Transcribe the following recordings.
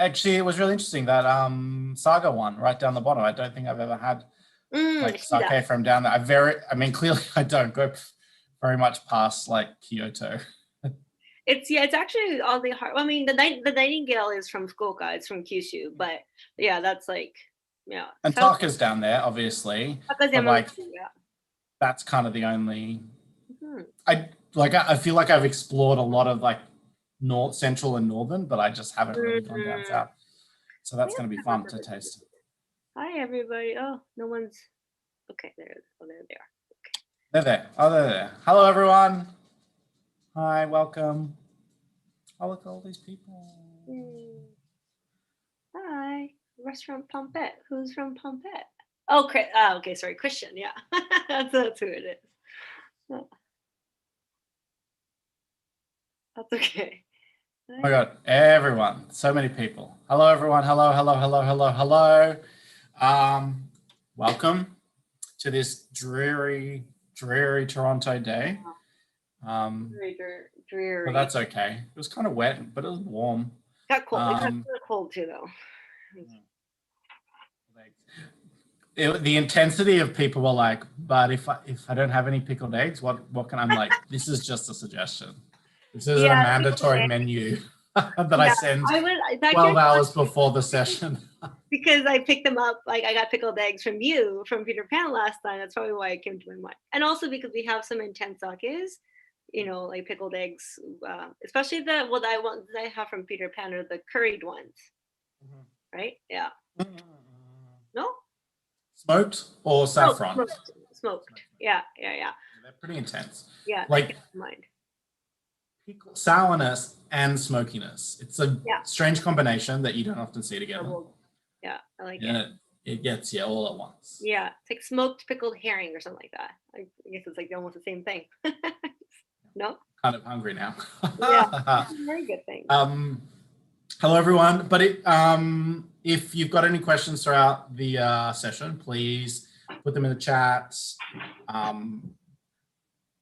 actually, it was really interesting that Saga one right down the bottom. I don't think I've ever had like sake from down there. I mean, clearly I don't go very much past like Kyoto. It's actually all the hard. I mean, the Nightingale is from Fukuoka. It's from Kyushu, but yeah, that's like And Taka's down there, obviously. But like, that's kind of the only. I feel like I've explored a lot of like North, Central, and Northern, but I just haven't really gone down south. So that's going to be fun to taste. Hi everybody. Oh, no one's. Okay, there they are. Okay. They're there. Oh, they're there. Hello, everyone. Hi, welcome. Oh, look at all these people. Hi, Restaurant Pompette. Who's from Pompette? Oh, okay, sorry, Christian. Yeah, that's who it is. Oh. That's okay. Oh my God, everyone, so many people. Hello, everyone. Hello. Welcome to this dreary Toronto day. Dreary. But that's okay. It was kind of wet, but it was warm. Got cold. It got really cold too, though. The intensity of people were like, but if I don't have any pickled eggs, what can I'm like? This is just a suggestion. This isn't a mandatory menu that I send 12 hours before the session. Because I picked them up, like I got pickled eggs from Peter Pan last time. That's probably why it came to my mind. And also because we have some intense sakes, like pickled eggs, especially the I have from Peter Pan are the curried ones, right? Yeah. No. Smoked or saffron? Smoked. Yeah. They're pretty intense. Yeah. Like sourness and smokiness. It's a strange combination that you don't often see together. Yeah, I like it. It gets you all at once. Yeah, it's like smoked pickled herring or something like that. I guess it's like almost the same thing. No? Kind of hungry now. Yeah, very good thing. Hello, everyone. But if you've got any questions throughout the session, please put them in the chat.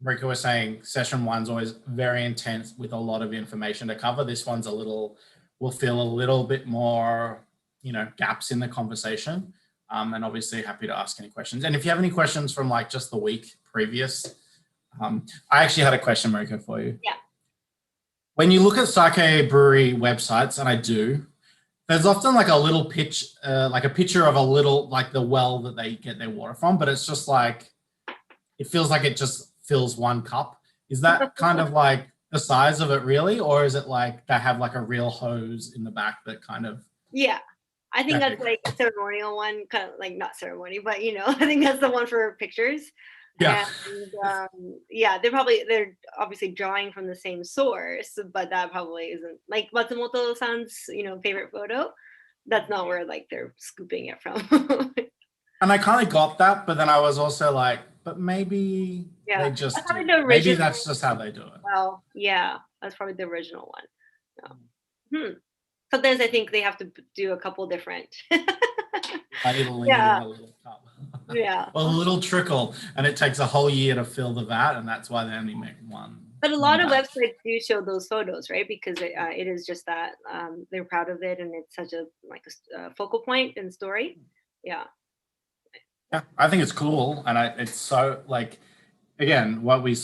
Marika was saying session one's always very intense with a lot of information to cover. This one's will feel a little bit more, gaps in the conversation. And obviously happy to ask any questions. And if you have any questions from like just the week previous, I actually had a question, Marika, for you. Yeah. When you look at sake brewery websites, and I do, there's often like a little like a picture of a little, like the well that they get their water from, but it's just like, it feels like it just fills one cup. Is that kind of like the size of it really? Or is it like they have like a real hose in the back that kind of... Yeah, I think that's like a ceremonial one, kind of like not ceremony, but I think that's the one for pictures. Yeah. And they're obviously drawing from the same source, but that probably isn't like Matsumoto-san's, favorite photo. That's not where like they're scooping it from. And I kind of got that, but then I was also like, but maybe they just maybe that's just how they do it. Well, yeah, that's probably the original one. Sometimes I think they have to do a couple different. A little cup. Yeah. Well, a little trickle, and it takes a whole year to fill the vat, and that's why they only make one. But a lot of websites do show those photos, right? Because it is just that they're proud of it, and it's such a focal point in the story. Yeah. Yeah, I think it's cool, and it's so like, again, what we'll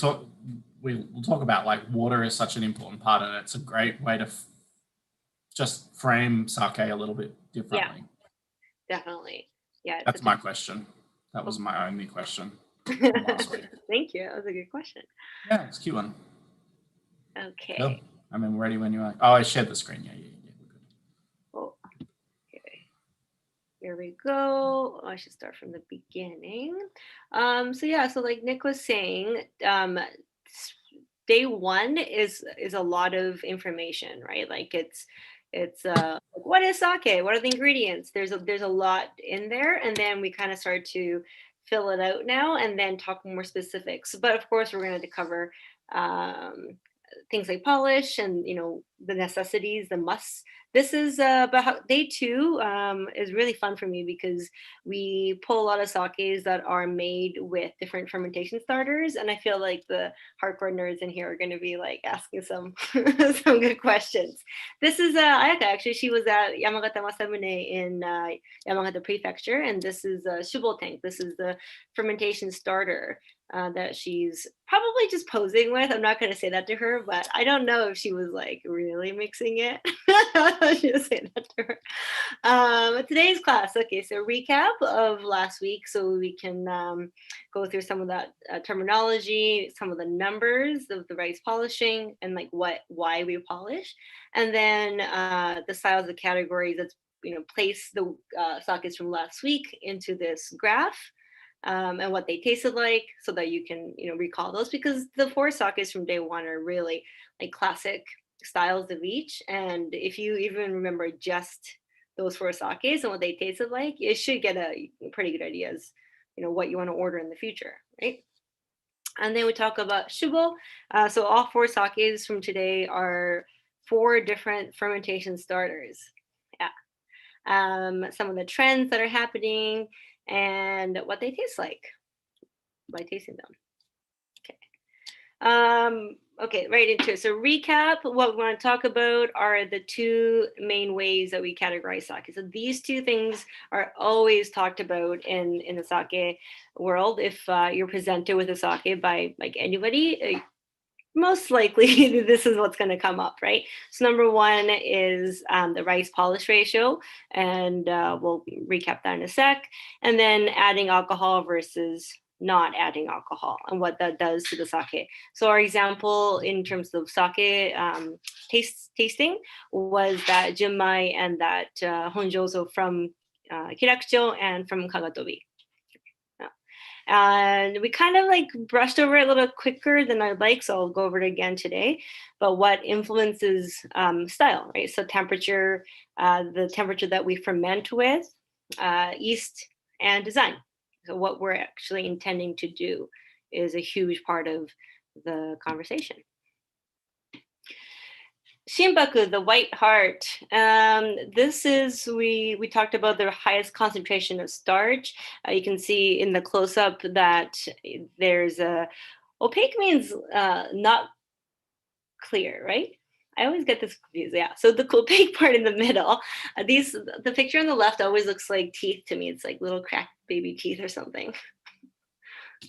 talk about, like water is such an important part, and it's a great way to just frame sake a little bit differently. Yeah, definitely. Yeah. That's my question. That was my only question last week. Thank you. That was a good question. Yeah, it's a cute one. Okay. Cool. I mean, ready when you are. Oh, I shared the screen. Yeah, we're good. Oh, okay. Here we go. I should start from the beginning. So like Nick was saying, day one is a lot of information, right? Like it's what is sake? What are the ingredients? There's a lot in there, and then we kind of start to fill it out now, and then talk more specifics. But of course, we're going to cover things like polish and the necessities, the musts. This is about day two is really fun for me because we pull a lot of sakes that are made with different fermentation starters, and I feel like the hardcore nerds in here are going to be like asking some some good questions. This is Ayaka. Actually, she was at Yamagata Masamune in Yamagata Prefecture, and this is Shubo tank. This is the fermentation starter that she's probably just posing with. I'm not going to say that to her, but I don't know if she was like really mixing it. I should say that to her. Today's class, okay, so recap of last week so we can go through some of that terminology, some of the numbers of the rice polishing and like why we polish, and then the styles of categories that's place the sakes from last week into this graph. And what they tasted like so that you can recall those, because the four sakes from day one are really like classic styles of each, and if you even remember just those four sakes and what they tasted like, it should get a pretty good idea as what you want to order in the future, right? And then we talk about shubo. So all four sakes from today are four different fermentation starters. Yeah. Some of the trends that are happening and what they taste like by tasting them. Okay, right into it. So recap, what we want to talk about are the two main ways that we categorize sake. So these two things are always talked about in the sake world. If you're presented with a sake by like anybody, most likely this is what's going to come up, right? So number one is the rice polish ratio, and we'll recap that in a sec. And then adding alcohol versus not adding alcohol and what that does to the sake. So our example in terms of sake tasting was that junmai and that honjozo from Kirakucho and from Kagatobi. And we kind of like brushed over it a little quicker than I'd like, so I'll go over it again today. But what influences style, right? So temperature, the temperature that we ferment with, yeast, and design. So what we're actually intending to do is a huge part of the conversation. Shinpaku, the white heart. This is, we talked about the highest concentration of starch. You can see in the close-up that there's a, opaque means not clear, right? I always get this confused, yeah. So the opaque part in the middle, the picture on the left always looks like teeth to me. It's like little cracked baby teeth or something.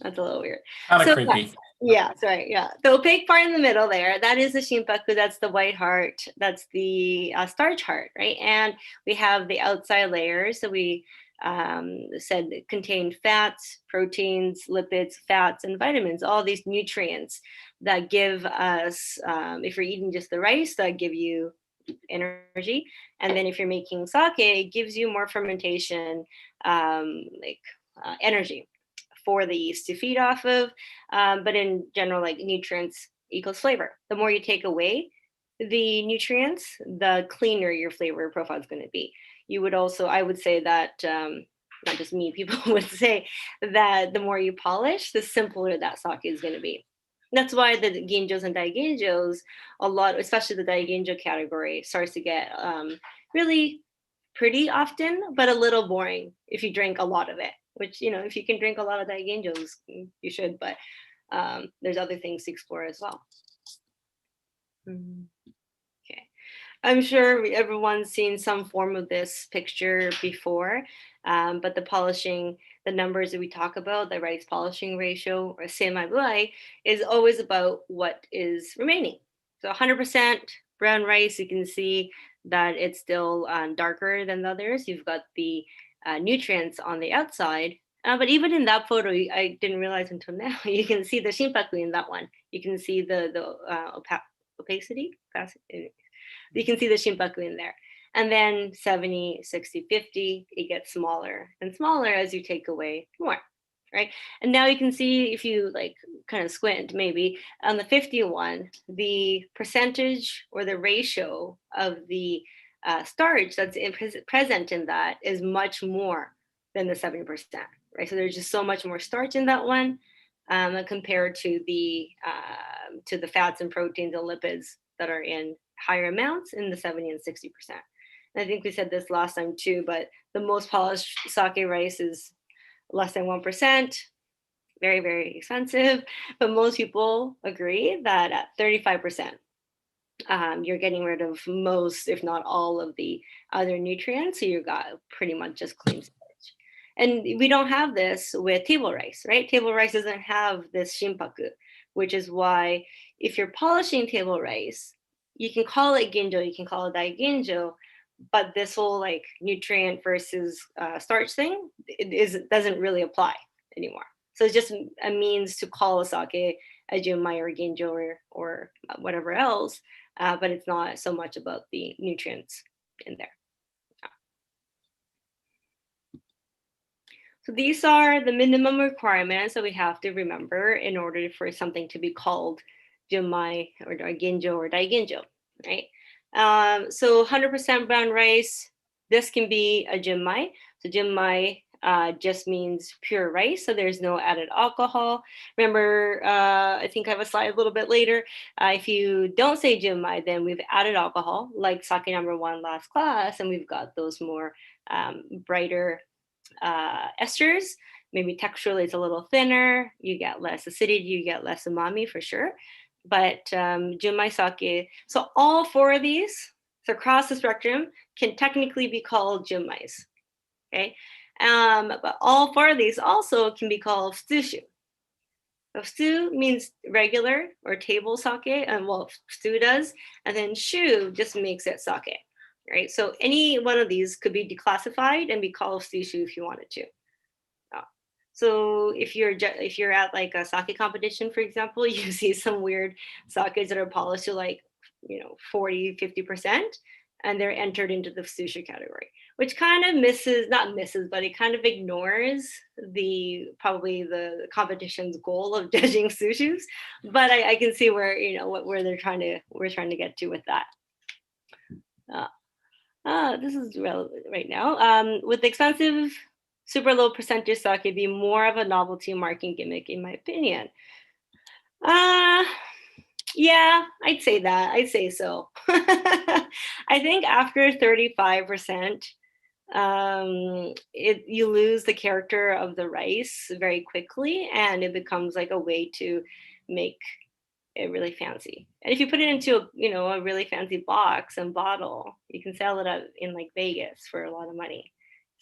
That's a little weird. Kind of creepy. Yeah, sorry. Yeah. The opaque part in the middle there, that is the shinpaku. That's the white heart. That's the starch heart, right? And we have the outside layers. So we said contain fats, proteins, lipids, fats, and vitamins, all these nutrients that give us, if you're eating just the rice, that give you energy. And then if you're making sake, it gives you more fermentation, energy for the yeast to feed off of. But in general, like nutrients equals flavor. The more you take away the nutrients, the cleaner your flavor profile is going to be. You would also, I would say that, not just me, people would say that the more you polish, the simpler that sake is going to be. That's why the ginjos and daiginjos, a lot, especially the daiginjo category, starts to get really pretty often, but a little boring if you drink a lot of it. Which, if you can drink a lot of daiginjos, you should, but there's other things to explore as well. Okay. I'm sure everyone's seen some form of this picture before, but the polishing, the numbers that we talk about, the rice polishing ratio, or seimabuai, is always about what is remaining. So 100% brown rice, you can see that it's still darker than the others. You've got the nutrients on the outside. But even in that photo, I didn't realize until now, you can see the shinpaku in that one. You can see the opacity. You can see the shinpaku in there. And then 70, 60, 50, it gets smaller and smaller as you take away more, right? And now you can see, if you like kind of squint maybe, on the 51, the percentage or the ratio of the starch that's present in that is much more than the 70%, right? So there's just so much more starch in that one compared to the to the fats and proteins and lipids that are in higher amounts in the 70 and 60%. And I think we said this last time too, but the most polished sake rice is less than 1%, very, very expensive. But most people agree that at 35%, you're getting rid of most, if not all, of the other nutrients. So you got pretty much just clean starch. And we don't have this with table rice, right? Table rice doesn't have this shimpaku, which is why if you're polishing table rice, you can call it ginjo, you can call it daiginjo, but this whole like nutrient versus starch thing doesn't really apply anymore. So it's just a means to call a sake a junmai or ginjo or whatever else, but it's not so much about the nutrients in there. So these are the minimum requirements that we have to remember in order for something to be called junmai or ginjo or daiginjo, right? So 100% brown rice, this can be a junmai. So junmai just means pure rice, so there's no added alcohol. Remember, I think I have a slide a little bit later. If you don't say junmai, then we've added alcohol, like sake number 1 last class, and we've got those more brighter esters. Maybe texturally it's a little thinner. You get less acidity, you get less umami for sure. But junmai sake, so all 4 of these, so across the spectrum, can technically be called junmais. Okay, but all 4 of these also can be called futushu. So futu means regular or table sake, and well, futu does, and then shu just makes it sake. Right, so any one of these could be declassified and be called futushu if you wanted to. So if you're at like a sake competition, for example, you see some weird sakes that are polished to like 40-50%, and they're entered into the futushu category, which kind of but it kind of ignores probably the competition's goal of judging futushus. But I can see where where we're trying to get to with that. This is relevant right now. With expensive, super low percentage sake, it'd be more of a novelty marketing gimmick, in my opinion. Yeah, I'd say that. I'd say so. I think after 35%, you lose the character of the rice very quickly, and it becomes like a way to make it really fancy. And if you put it into a really fancy box and bottle, you can sell it in like Vegas for a lot of money.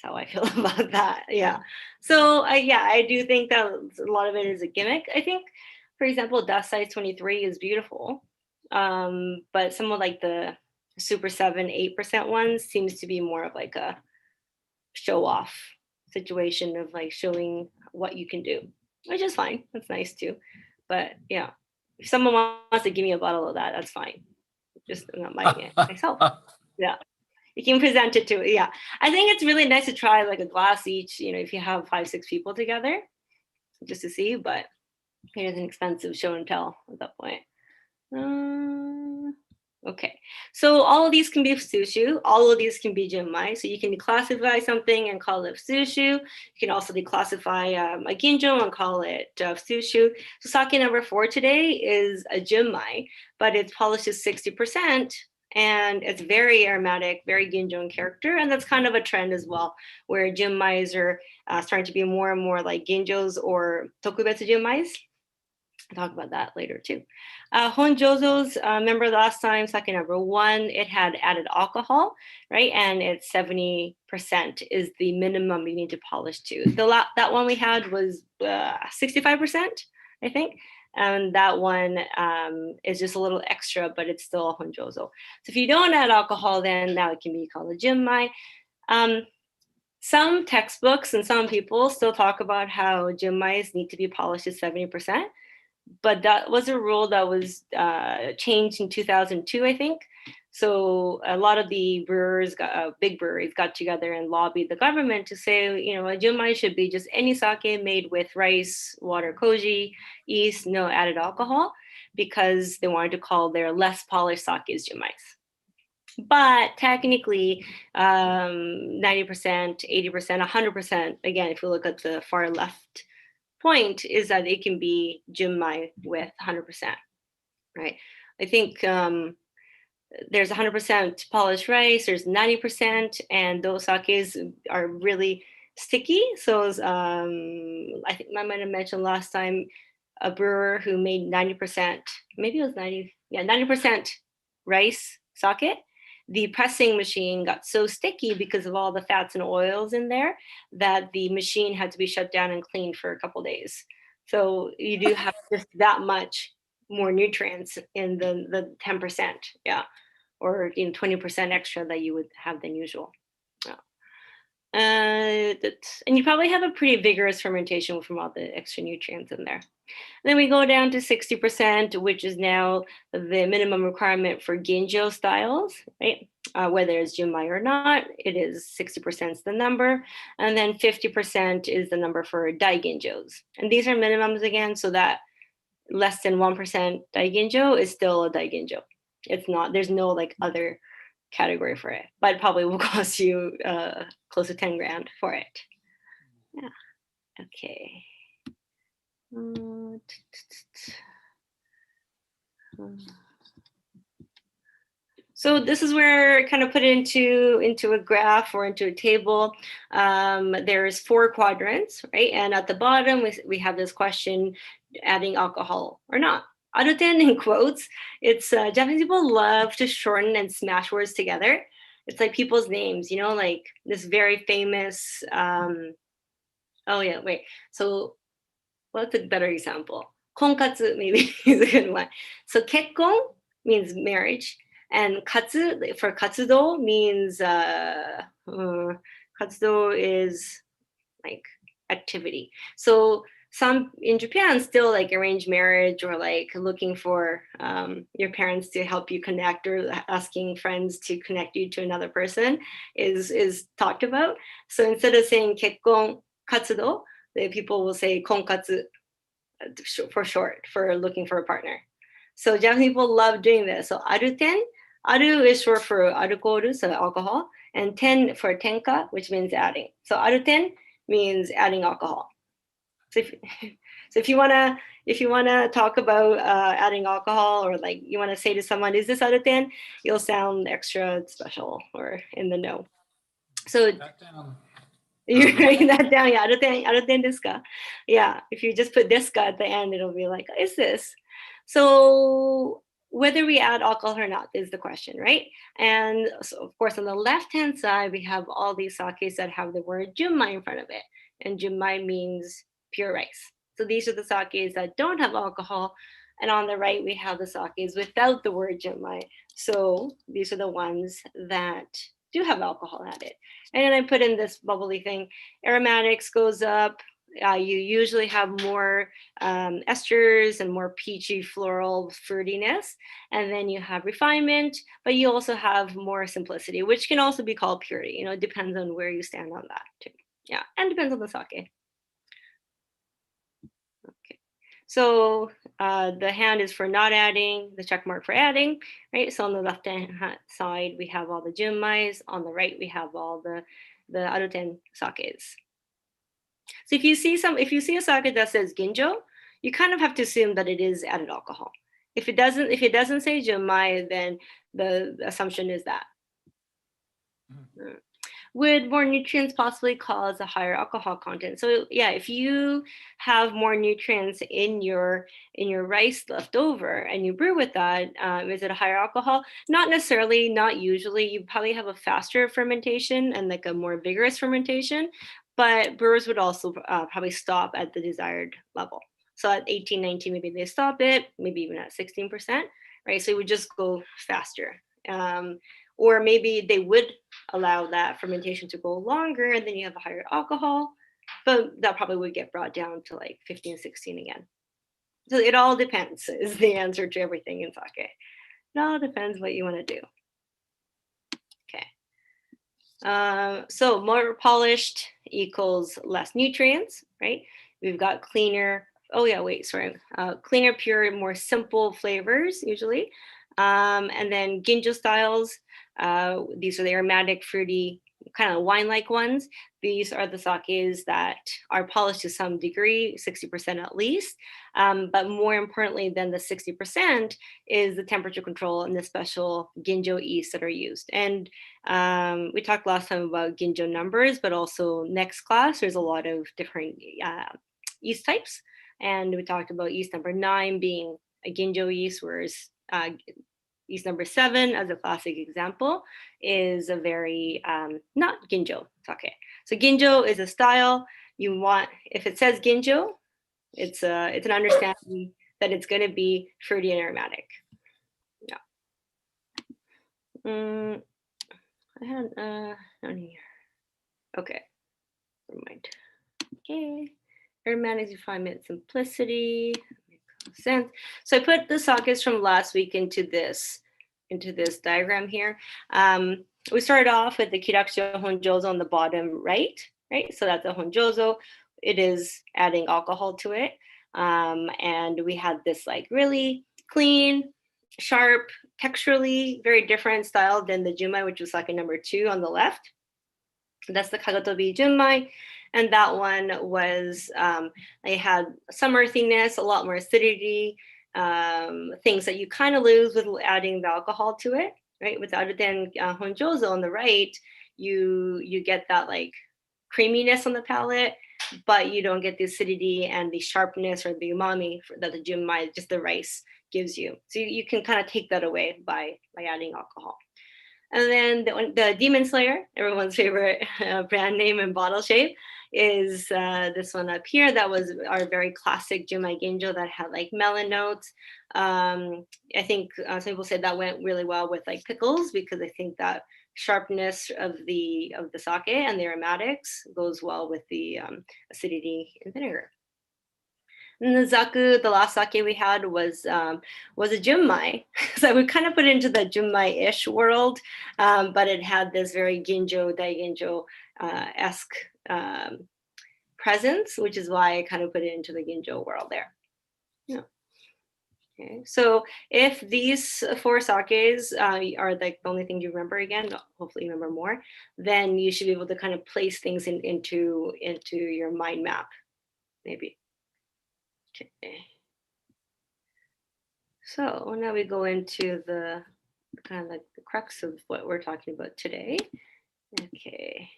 That's how I feel about that. Yeah. So I do think that a lot of it is a gimmick. I think, for example, dust size 23 is beautiful, but some of like the super 7-8% ones seems to be more of like a show off situation of like showing what you can do, which is fine. That's nice too. But yeah, if someone wants to give me a bottle of that, that's fine. Just I'm not buying it myself. Yeah, you can present it to it. Yeah, I think it's really nice to try like a glass each. If you have 5-6 people together, just to see. But it is an expensive show and tell at that point. Okay, so all of these can be futushu. All of these can be junmai. So you can declassify something and call it futushu. You can also declassify a ginjo and call it futushu. So sake number 4 today is a junmai, but it's polished to 60%, and it's very aromatic, very ginjo in character, and that's kind of a trend as well, where junmais are starting to be more and more like ginjos or tokubetsu junmais. I'll talk about that later too. Honjozo's, remember last time, sake number 1, it had added alcohol, right? And it's 70% is the minimum you need to polish to. That one we had was 65%, I think. And that one is just a little extra, but it's still a honjozo. So if you don't add alcohol, then now it can be called a junmai. Some textbooks and some people still talk about how junmais need to be polished at 70%. But that was a rule that was changed in 2002, I think. So a lot of the brewers, big breweries, got together and lobbied the government to say, a junmai should be just any sake made with rice, water, koji, yeast, no added alcohol, because they wanted to call their less polished sakes junmais. But technically, 90%, 80%, 100%, again, if you look at the far left point, is that it can be junmai with 100%. right? I think there's 100% polished rice, there's 90%, and those sakes are really sticky. So I think I might have mentioned last time a brewer who made 90%, maybe it was 90, yeah, 90% rice sake. The pressing machine got so sticky because of all the fats and oils in there that the machine had to be shut down and cleaned for a couple days. So you do have just that much more nutrients in the 10%, yeah, or 20% extra that you would have than usual. Yeah. And you probably have a pretty vigorous fermentation from all the extra nutrients in there. Then we go down to 60%, which is now the minimum requirement for ginjo styles, right? Whether it's junmai or not, it is 60% is the number. And then 50% is the number for daiginjos. And these are minimums again, so that less than 1% daiginjo is still a daiginjo. It's not, there's no like other category for it, but it probably will cost you close to 10 grand for it. Yeah, okay. So this is where I kind of put it into a graph or into a table. There's 4 quadrants, right? And at the bottom, we have this question, adding alcohol or not. Aruten in quotes, it's Japanese people love to shorten and smash words together. It's like people's names, you know, like this very famous, oh yeah, wait. So what's a better example? Konkatsu maybe is a good one. So kekkon means marriage, and katsu for katsudo means katsudo is like activity. So some in Japan still like arranged marriage or like looking for your parents to help you connect or asking friends to connect you to another person is talked about. So instead of saying kekkon katsudo, the people will say konkatsu for short for looking for a partner. So Japanese people love doing this. So aruten, aru is short for alcohol, so alcohol, and ten for tenka, which means adding. So aruten means adding alcohol. So if you wanna talk about adding alcohol, or like you wanna say to someone, "Is this aruten?" You'll sound extra special or in the know. So you're writing that down, yeah. Aruten desu ka? Yeah. If you just put desu ka at the end, it'll be like, "Is this?" So whether we add alcohol or not is the question, right? And so of course, on the left-hand side, we have all these sakes that have the word junmai in front of it, and junmai means pure rice. So these are the sakes that don't have alcohol, and on the right we have the sakes without the word junmai. So these are the ones that do have alcohol added. And then I put in this bubbly thing. Aromatics goes up. You usually have more esters and more peachy floral fruitiness. And then you have refinement, but you also have more simplicity, which can also be called purity. You know, it depends on where you stand on that too. Yeah, and depends on the sake. Okay. So the hand is for not adding, the check mark for adding, right? So on the left hand side, we have all the junmais. On the right, we have all the aruten sakes. So if you see a sake that says ginjo, you kind of have to assume that it is added alcohol. If it doesn't say junmai, then the assumption is that. Mm-hmm. Would more nutrients possibly cause a higher alcohol content? So yeah, if you have more nutrients in your rice left over and you brew with that, is it a higher alcohol? Not necessarily, not usually. You probably have a faster fermentation and like a more vigorous fermentation, but brewers would also probably stop at the desired level. So at 18, 19, maybe they stop it, maybe even at 16%, right? So it would just go faster. Or maybe they would allow that fermentation to go longer and then you have a higher alcohol, but that probably would get brought down to like 15, 16 again. So it all depends is the answer to everything in sake. It all depends what you want to do. Okay. So more polished equals less nutrients, right? We've got cleaner, cleaner, pure, more simple flavors usually. And then ginjo styles, these are the aromatic, fruity, kind of wine-like ones. These are the sakes that are polished to some degree, 60% at least. But more importantly than the 60% is the temperature control and the special ginjo yeast that are used. And we talked last time about ginjo numbers, but also next class, there's a lot of different yeast types. And we talked about yeast number 9 being a ginjo yeast, whereas yeast number 7, as a classic example, is a very not ginjo sake. So ginjo is a style. You want, if it says ginjo, it's an understanding that it's going to be fruity and aromatic. Yeah. I had down here. Okay, never mind. Okay, aromatic refinement, simplicity. Makes sense. So I put the sakes from last week into this diagram here. We started off with the kirakushi honjozo on the bottom right? So that's a honjozo. It is adding alcohol to it. And we had this like really clean, sharp, texturally very different style than the junmai, which was sake number 2 on the left. That's the kagatobi junmai. And that one was, they had some earthiness, a lot more acidity, things that you kind of lose with adding the alcohol to it, right? Without it, then honjozo on the right, you get that like creaminess on the palate, but you don't get the acidity and the sharpness or the umami that the junmai, just the rice, gives you. So you can kind of take that away by adding alcohol. And then the Demon Slayer, everyone's favorite brand name and bottle shape, is this one up here. That was our very classic junmai ginjo that had like melon notes. I think some people said that went really well with like pickles, because I think that sharpness of the sake and the aromatics goes well with the acidity and vinegar. And the zaku, the last sake we had was a junmai. So we kind of put it into the junmai-ish world, but it had this very ginjo, daiginjo-esque presence, which is why I kind of put it into the ginjo world there. Yeah. Okay, so if these 4 sakes are like the only thing you remember again, hopefully you remember more, then you should be able to kind of place things into your mind map, maybe. Okay. So now we go into the kind of like the crux of what we're talking about today. Okay.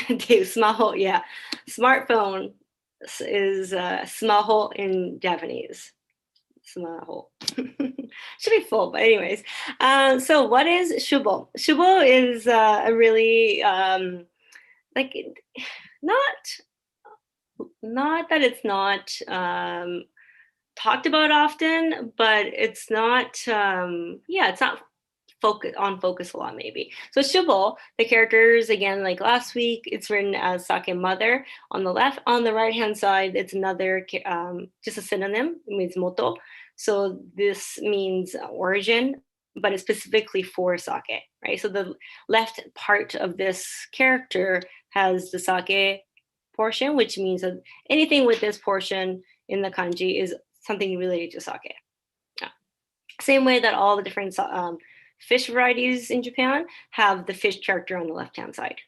Dave, smaho, yeah. Smartphone is smaho in Japanese. Smaho. Should be full, but anyways. So what is shubo? Shubo is a really like not that it's not talked about often, but it's not it's not focus a lot maybe. So shubo, the characters, again, like last week, it's written as sake mother on the left. On the right hand side, it's another just a synonym. It means moto. So this means origin, but it's specifically for sake, right? So the left part of this character has the sake portion, which means that anything with this portion in the kanji is something related to sake. Yeah. Same way that all the different fish varieties in Japan have the fish character on the left-hand side.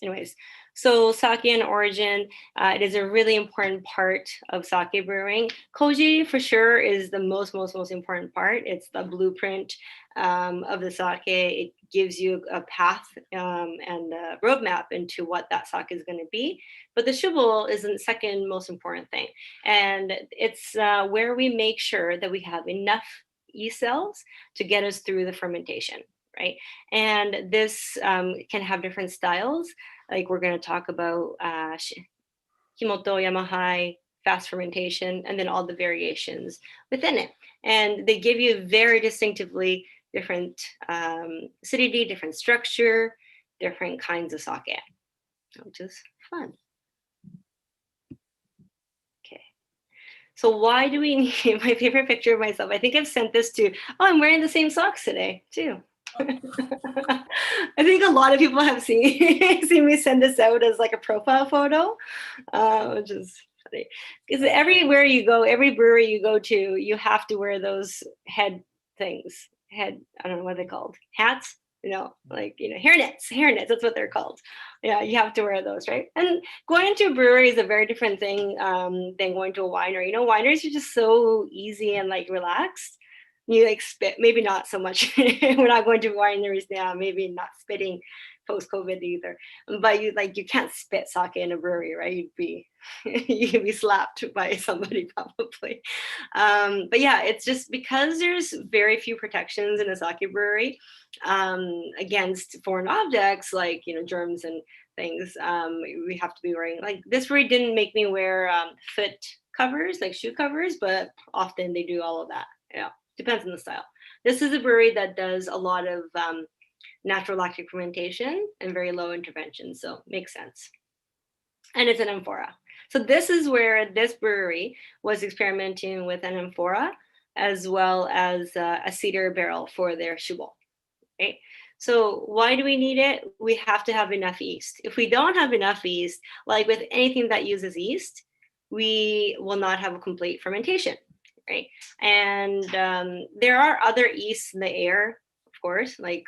Anyways, so sake and origin, it is a really important part of sake brewing. Koji for sure is the most important part. It's the blueprint of the sake. It gives you a path and a roadmap into what that sake is going to be. But the shubo is the second most important thing. And it's where we make sure that we have enough yeast cells to get us through the fermentation, right? And this can have different styles. Like we're going to talk about himoto, yamahai, fast fermentation, and then all the variations within it. And they give you very distinctively different acidity, different structure, different kinds of sake, which is fun. Okay. So why do we need my favorite picture of myself? I think I've sent this to, I'm wearing the same socks today too. I think a lot of people have seen me send this out as like a profile photo, which is funny. Because everywhere you go, every brewery you go to, you have to wear those head things. I don't know what they're called. Hats? hairnets, that's what they're called. Yeah, you have to wear those, right? And going into a brewery is a very different thing than going to a winery. Wineries are just so easy and like relaxed. You like spit, maybe not so much. We're not going to wineries now, maybe not spitting post-COVID either. But you can't spit sake in a brewery, right? You'd be slapped by somebody probably. But yeah, it's just because there's very few protections in a sake brewery against foreign objects like germs and things. We have to be wearing, like, this brewery didn't make me wear foot covers, like shoe covers, but often they do all of that. Yeah, depends on the style. This is a brewery that does a lot of natural lactic fermentation and very low intervention, so makes sense. And it's an amphora. So this is where this brewery was experimenting with an amphora as well as a cedar barrel for their shoe, right? So why do we need it? We have to have enough yeast. If we don't have enough yeast, like with anything that uses yeast, we will not have a complete fermentation, right? And there are other yeasts in the air, of course, like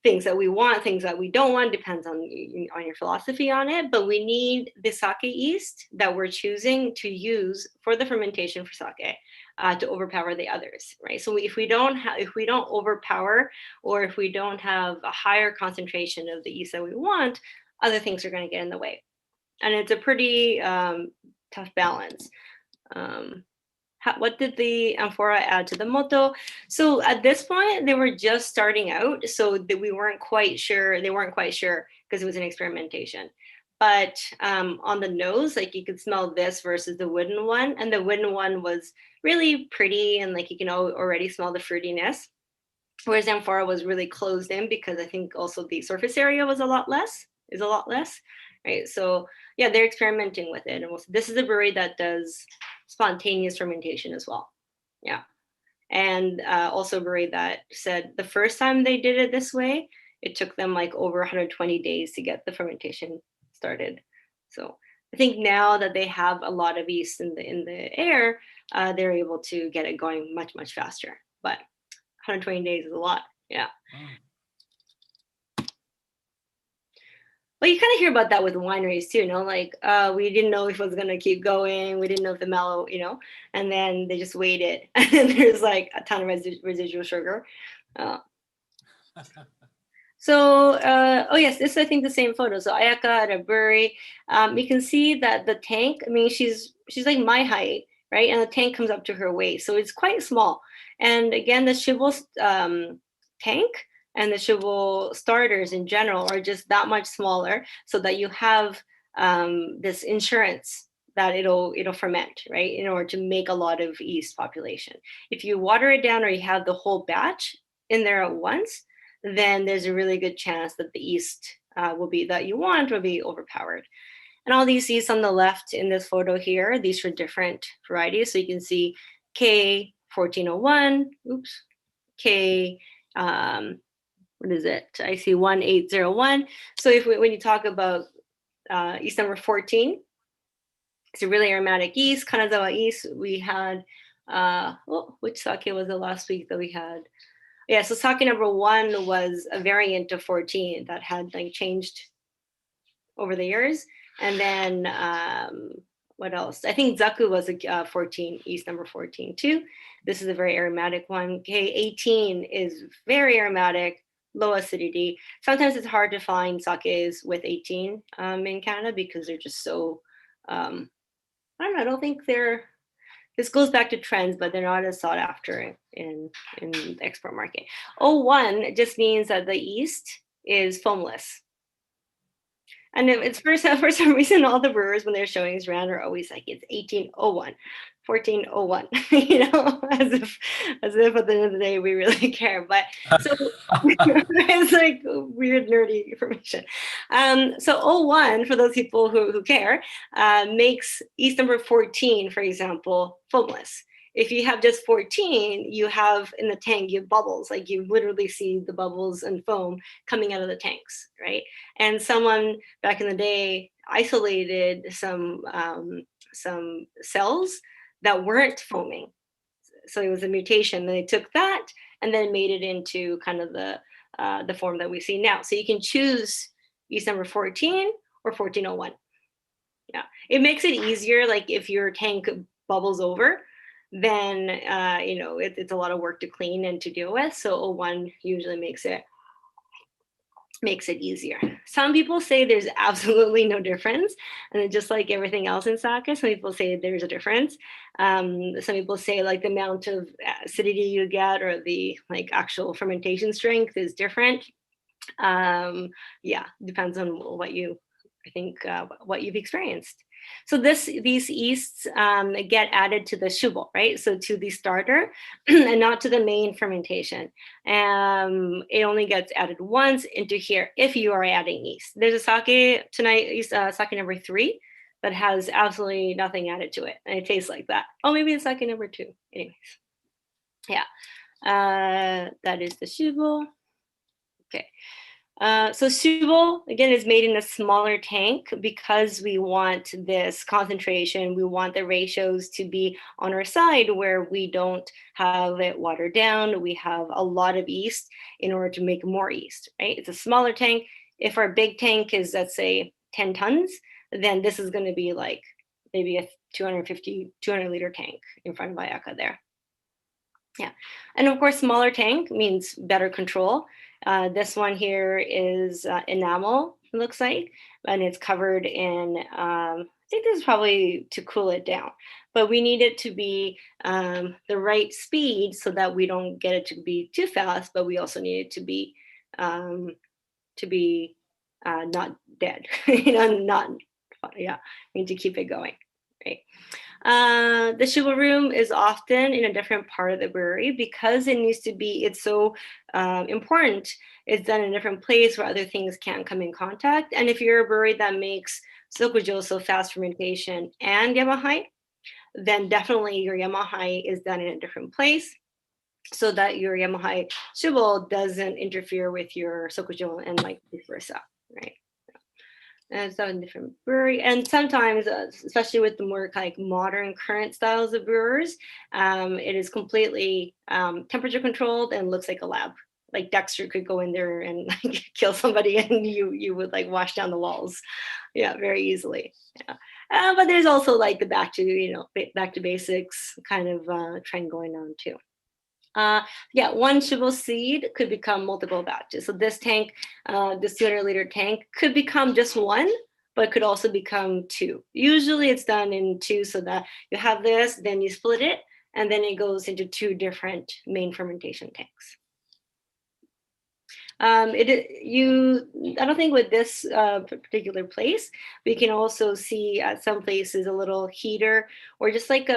things that we want, things that we don't want, depends on your philosophy on it. But we need the sake yeast that we're choosing to use for the fermentation for sake to overpower the others, right? So if we don't overpower, or if we don't have a higher concentration of the yeast that we want, other things are going to get in the way, and it's a pretty tough balance. What did the amphora add to the moto? So at this point, they were just starting out, so that we weren't quite sure. They weren't quite sure because it was an experimentation. But on the nose, like, you could smell this versus the wooden one, and the wooden one was really pretty, and like you can already smell the fruitiness. Whereas amphora was really closed in, because I think also the surface area was a lot less, right? So yeah, they're experimenting with it. And this is a brewery that does spontaneous fermentation as well. Yeah. And also a brewery that said the first time they did it this way, it took them like over 120 days to get the fermentation started. So I think now that they have a lot of yeast in the air, they're able to get it going much, much faster. But 120 days is a lot. Yeah. Wow. Well, you kind of hear about that with wineries too, like we didn't know if it was going to keep going. We didn't know if the mellow, and then they just waited, and then there's like a ton of residual sugar. So, oh yes, this is, I think, the same photo. So Ayaka at a brewery, you can see that the tank, I mean, she's like my height, right? And the tank comes up to her waist. So it's quite small. And again, the Shivel tank and the Shivel starters in general are just that much smaller, so that you have this insurance that it'll ferment, right? In order to make a lot of yeast population. If you water it down, or you have the whole batch in there at once, then there's a really good chance that the yeast will be overpowered. And all these yeasts on the left in this photo here, these are different varieties. So you can see K1401, K, what is it? I see 1801. So when you talk about yeast number 14, it's a really aromatic yeast, Kanazawa yeast. We had, which sake was the last week that we had? Yeah, so sake number 1 was a variant of 14 that had like changed over the years. And then what else? I think Zaku was a 14, yeast number 14 too. This is a very aromatic one. K18 is very aromatic, low acidity. Sometimes it's hard to find sakes with 18 in Canada, because they're just so, I don't know, I don't think this goes back to trends, but they're not as sought after in the export market. 01 just means that the yeast is foamless. And it's for some reason, all the brewers, when they're showing us around, are always like, it's 1801, 1401, as if at the end of the day we really care. But so it's like weird nerdy information. So 01, for those people who care, makes yeast number 14, for example, foamless. If you have just 14, you have in the tank, you have bubbles, like you literally see the bubbles and foam coming out of the tanks, right? And someone back in the day isolated some cells that weren't foaming. So it was a mutation. They took that and then made it into kind of the the form that we see now. So you can choose yeast number 14 or 1401. Yeah, it makes it easier. Like if your tank bubbles over, then it's a lot of work to clean and to deal with. So 01 usually makes it easier. Some people say there's absolutely no difference, and just like everything else in sake, some people say there's a difference. Some people say like the amount of acidity you get or the like actual fermentation strength is different. Yeah, depends on what you what you've experienced. So these yeasts get added to the shubo, right? So to the starter and not to the main fermentation. It only gets added once into here if you are adding yeast. There's a sake tonight, sake number 3, that has absolutely nothing added to it. And it tastes like that. Oh, maybe it's sake number 2. Anyways, yeah. That is the shubo. Okay. So shubo, again, is made in a smaller tank because we want this concentration. We want the ratios to be on our side where we don't have it watered down. We have a lot of yeast in order to make more yeast, right? It's a smaller tank. If our big tank is, let's say, 10 tons, then this is going to be like maybe a 200-liter tank in front of Ayaka there. Yeah. And of course, smaller tank means better control. This one here is enamel, it looks like, and it's covered in, I think this is probably to cool it down, but we need it to be the right speed so that we don't get it to be too fast, but we also need it to be not dead, yeah, we need to keep it going, right? The shubo room is often in a different part of the brewery because it needs to be, it's so important. It's done in a different place where other things can't come in contact. And if you're a brewery that makes sokujo, so fast fermentation, and yamahai, then definitely your yamahai is done in a different place so that your yamahai shubo doesn't interfere with your sokujo and like vice versa, right? And it's a different brewery. And sometimes, especially with the more like modern current styles of brewers, it is completely temperature controlled and looks like a lab. Like Dexter could go in there and like kill somebody and you would like wash down the walls. Yeah, very easily. Yeah. But there's also like the back to basics kind of trend going on too. Yeah, one shubo seed could become multiple batches. So this tank, this 200-liter tank could become just one, but could also become 2. Usually it's done in 2 so that you have this, then you split it, and then it goes into 2 different main fermentation tanks. I don't think with this particular place, we can also see at some places a little heater or just like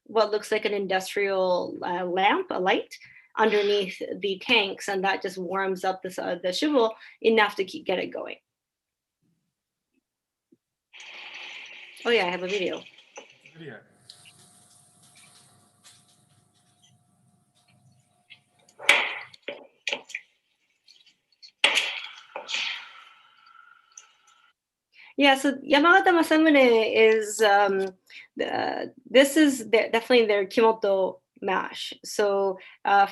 what looks like an industrial lamp, a light underneath the tanks, and that just warms up the shubo enough to get it going. Oh yeah, I have a video. Yeah, so Yamagata Masamune is, this is definitely their Kimoto mash. So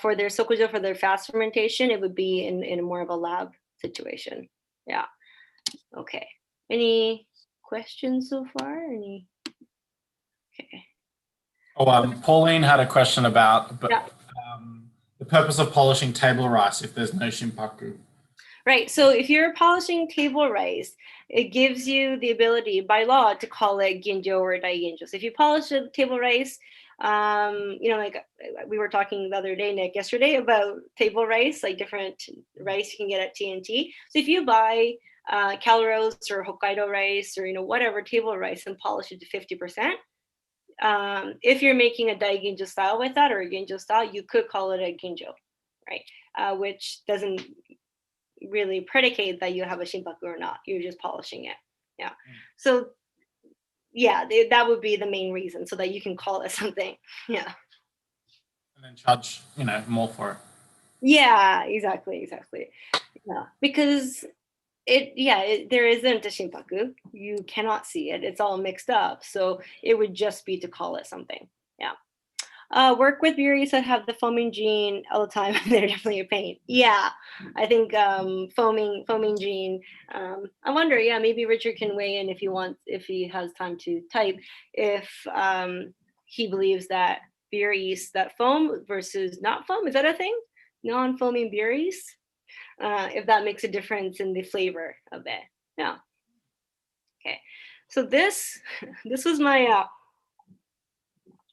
for their sokujo, for their fast fermentation, it would be in more of a lab situation. Yeah. Okay. Any questions so far? Any? Okay. Oh, Pauline had a question about the purpose of polishing table rice if there's no shimpaku. Right. So if you're polishing table rice, it gives you the ability by law to call it ginjo or daiginjo. So if you polish a table rice, like we were talking the other day, Nick, yesterday about table rice, like different rice you can get at TNT. So if you buy Calrose or Hokkaido rice or whatever table rice and polish it to 50%, if you're making a daiginjo style with that or a ginjo style, you could call it a ginjo, right? Which doesn't really predicate that you have a shimpaku or not. You're just polishing it. Yeah. So yeah, that would be the main reason, so that you can call it something. Yeah. And then charge, more for it. Yeah, exactly. Yeah, because there isn't a shimpaku. You cannot see it. It's all mixed up. So it would just be to call it something. Yeah. Work with berries that have the foaming gene all the time. They're definitely a pain. Yeah, I think foaming gene. I wonder. Yeah, maybe Richard can weigh in if he has time to type. If he believes that berries that foam versus not foam, is that a thing? Non-foaming berries. If that makes a difference in the flavor of it. Yeah. Okay. So this was my.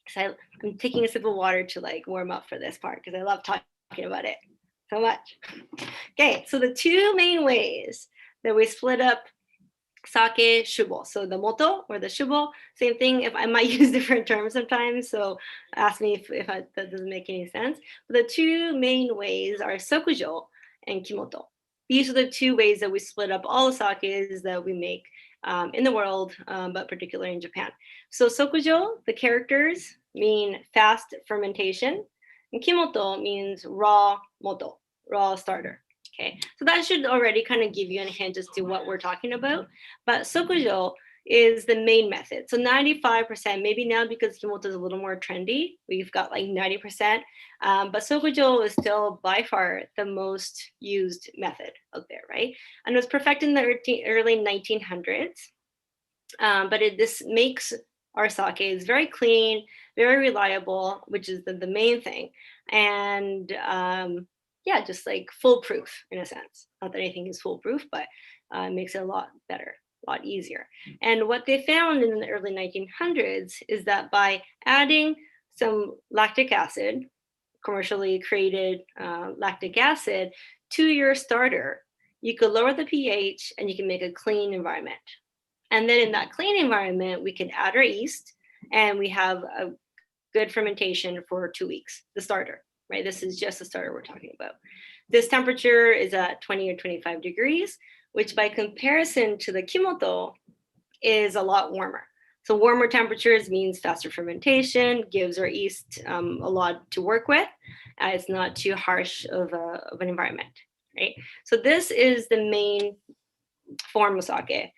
So I'm taking a sip of water to like warm up for this part because I love talking about it so much. Okay, so the two main ways that we split up sake shubo. So the moto or the shubo, same thing. If I might use different terms sometimes, so ask me if that doesn't make any sense. But the two main ways are sokujo and kimoto. These are the two ways that we split up all the sakes that we make in the world, but particularly in Japan. So sokujo, the characters mean fast fermentation, and kimoto means raw moto, raw starter. Okay, so that should already kind of give you a hint as to what we're talking about. But sokujo is the main method. So 95%, maybe now because kimoto is a little more trendy, we've got like 90%. But sokujo is still by far the most used method out there, right? And it was perfected in the early 1900s. But this makes our sake is very clean, very reliable, which is the main thing. And yeah, just like foolproof in a sense. Not that anything is foolproof, but it makes it a lot better, a lot easier. And what they found in the early 1900s is that by adding some lactic acid, commercially created lactic acid, to your starter, you could lower the pH and you can make a clean environment. And then in that clean environment, we can add our yeast and we have a good fermentation for 2 weeks, the starter, right? This is just the starter we're talking about. This temperature is at 20 or 25 degrees, which by comparison to the kimoto is a lot warmer. So warmer temperatures means faster fermentation, gives our yeast a lot to work with. It's not too harsh of an environment, right? So this is the main form of sake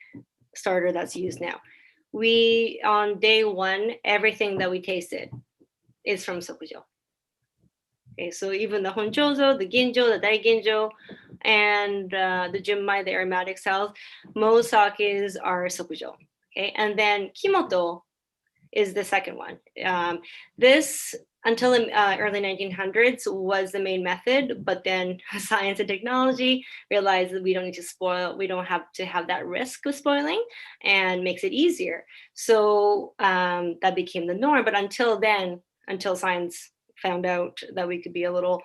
starter that's used now. We, on day one, everything that we tasted is from sokujo. Okay, so even the honchozo, the ginjo, the daiginjo, and the junmai, the aromatic cells, most sakes are sokujo. Okay, and then kimoto is the second one. This, until the early 1900s, was the main method, but then science and technology realized that we don't need to spoil, we don't have to have that risk of spoiling, and makes it easier. So that became the norm. But until then, until science found out that we could be a little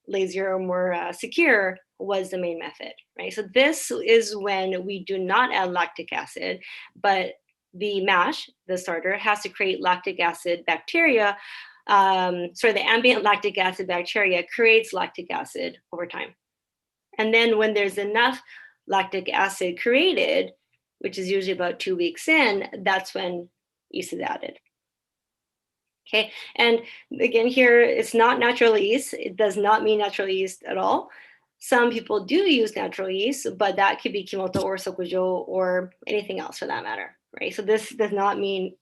lazier or more secure, was the main method, right? So this is when we do not add lactic acid, but the mash, the starter, has to create lactic acid bacteria. The ambient lactic acid bacteria creates lactic acid over time. And then when there's enough lactic acid created, which is usually about 2 weeks in, that's when yeast is added. Okay, and again here, it's not natural yeast. It does not mean natural yeast at all. Some people do use natural yeast, but that could be kimoto or sokujo or anything else for that matter, right? So this does not mean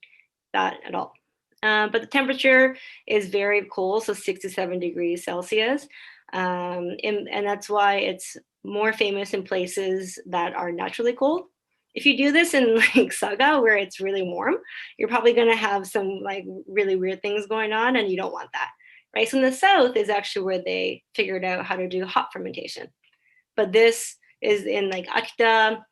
that at all. But the temperature is very cold, so 6 to 7 degrees Celsius. And that's why it's more famous in places that are naturally cold. If you do this in like Saga, where it's really warm, you're probably going to have some like really weird things going on, and you don't want that, right? So in the south is actually where they figured out how to do hot fermentation. But this is in like Akita,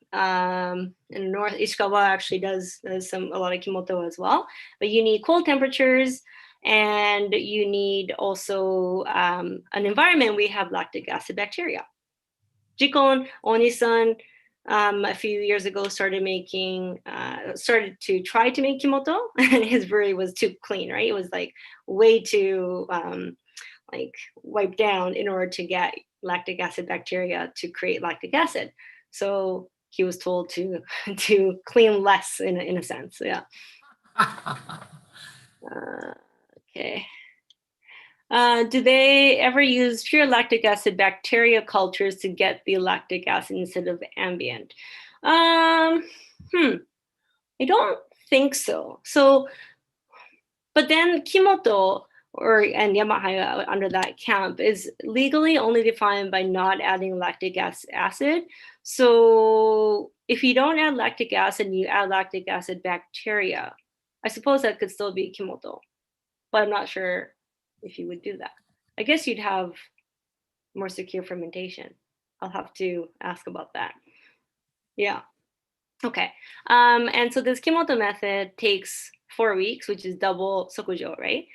in North Ishikawa actually does a lot of kimoto as well. But you need cold temperatures, and you need also an environment where you have lactic acid bacteria. Jikon Onisan a few years ago started to try to make kimoto, and his brewery was too clean, right? It was like way too like wiped down in order to get lactic acid bacteria to create lactic acid. So he was told to clean less in a sense. Yeah. Okay. Do they ever use pure lactic acid bacteria cultures to get the lactic acid instead of ambient? I don't think so. But then kimoto and Yamahaya under that camp, is legally only defined by not adding lactic acid. So if you don't add lactic acid and you add lactic acid bacteria, I suppose that could still be kimoto, but I'm not sure if you would do that. I guess you'd have more secure fermentation. I'll have to ask about that. Yeah. Okay. And so this kimoto method takes 4 weeks, which is double sokujo, right?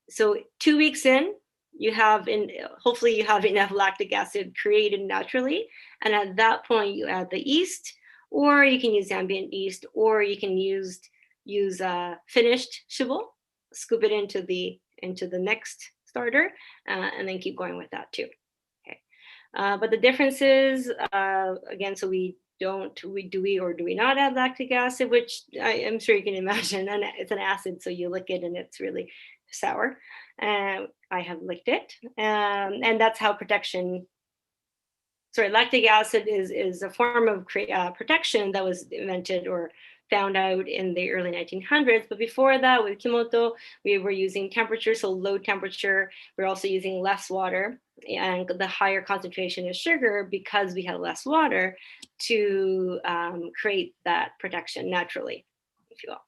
So 2 weeks in, hopefully you have enough lactic acid created naturally. And at that point, you add the yeast, or you can use ambient yeast, or you can use finished shibo, scoop it into the next starter, and then keep going with that too. Okay. But the difference is, again, so do we not add lactic acid, which I am sure you can imagine, and it's an acid, so you lick it and it's really sour. I have licked it, and that's how protection. Sorry, lactic acid is a form of protection that was invented or found out in the early 1900s. But before that, with kimoto, we were using temperature, so low temperature. We're also using less water, and the higher concentration of sugar, because we had less water, to create that protection naturally, if you will.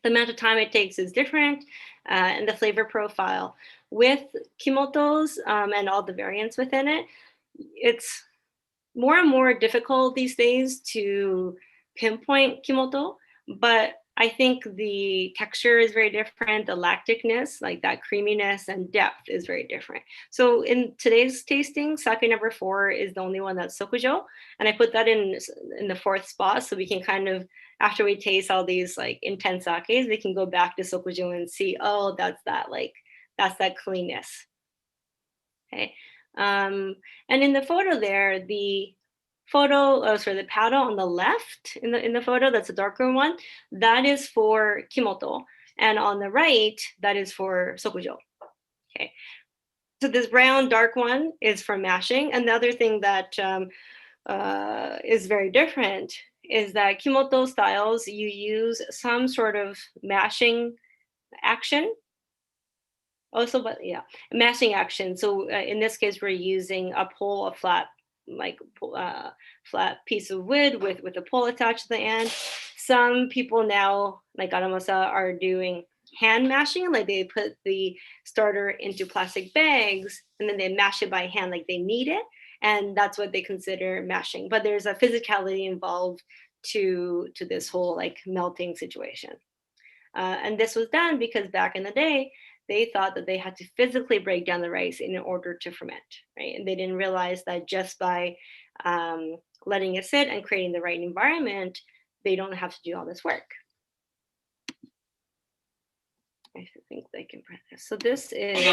The amount of time it takes is different, and the flavor profile. With kimotos and all the variants within it, it's more and more difficult these days to pinpoint kimoto, but I think the texture is very different. The lacticness, like that creaminess and depth, is very different. So in today's tasting, sake number 4 is the only one that's sokujo, and I put that in the 4th spot, so we can kind of, after we taste all these like intense sakes, we can go back to sokujo and see, oh, that's that cleanness. Okay. And in the photo there, the paddle on the left in the photo, that's a darker one, that is for kimoto, and on the right, that is for sokujo. Okay, so this brown dark one is for mashing. Another thing that is very different is that kimoto styles, you use some sort of mashing action. Also, but yeah, mashing action. So in this case, we're using a flat piece of wood with a pole attached to the end. Some people now, like Aramosa, are doing hand mashing, like they put the starter into plastic bags and then they mash it by hand, like they knead it, and that's what they consider mashing. But there's a physicality involved to this whole like melting situation. And this was done because back in the day, they thought that they had to physically break down the rice in order to ferment, right? And they didn't realize that just by letting it sit and creating the right environment, they don't have to do all this work. I think they can practice. So this is.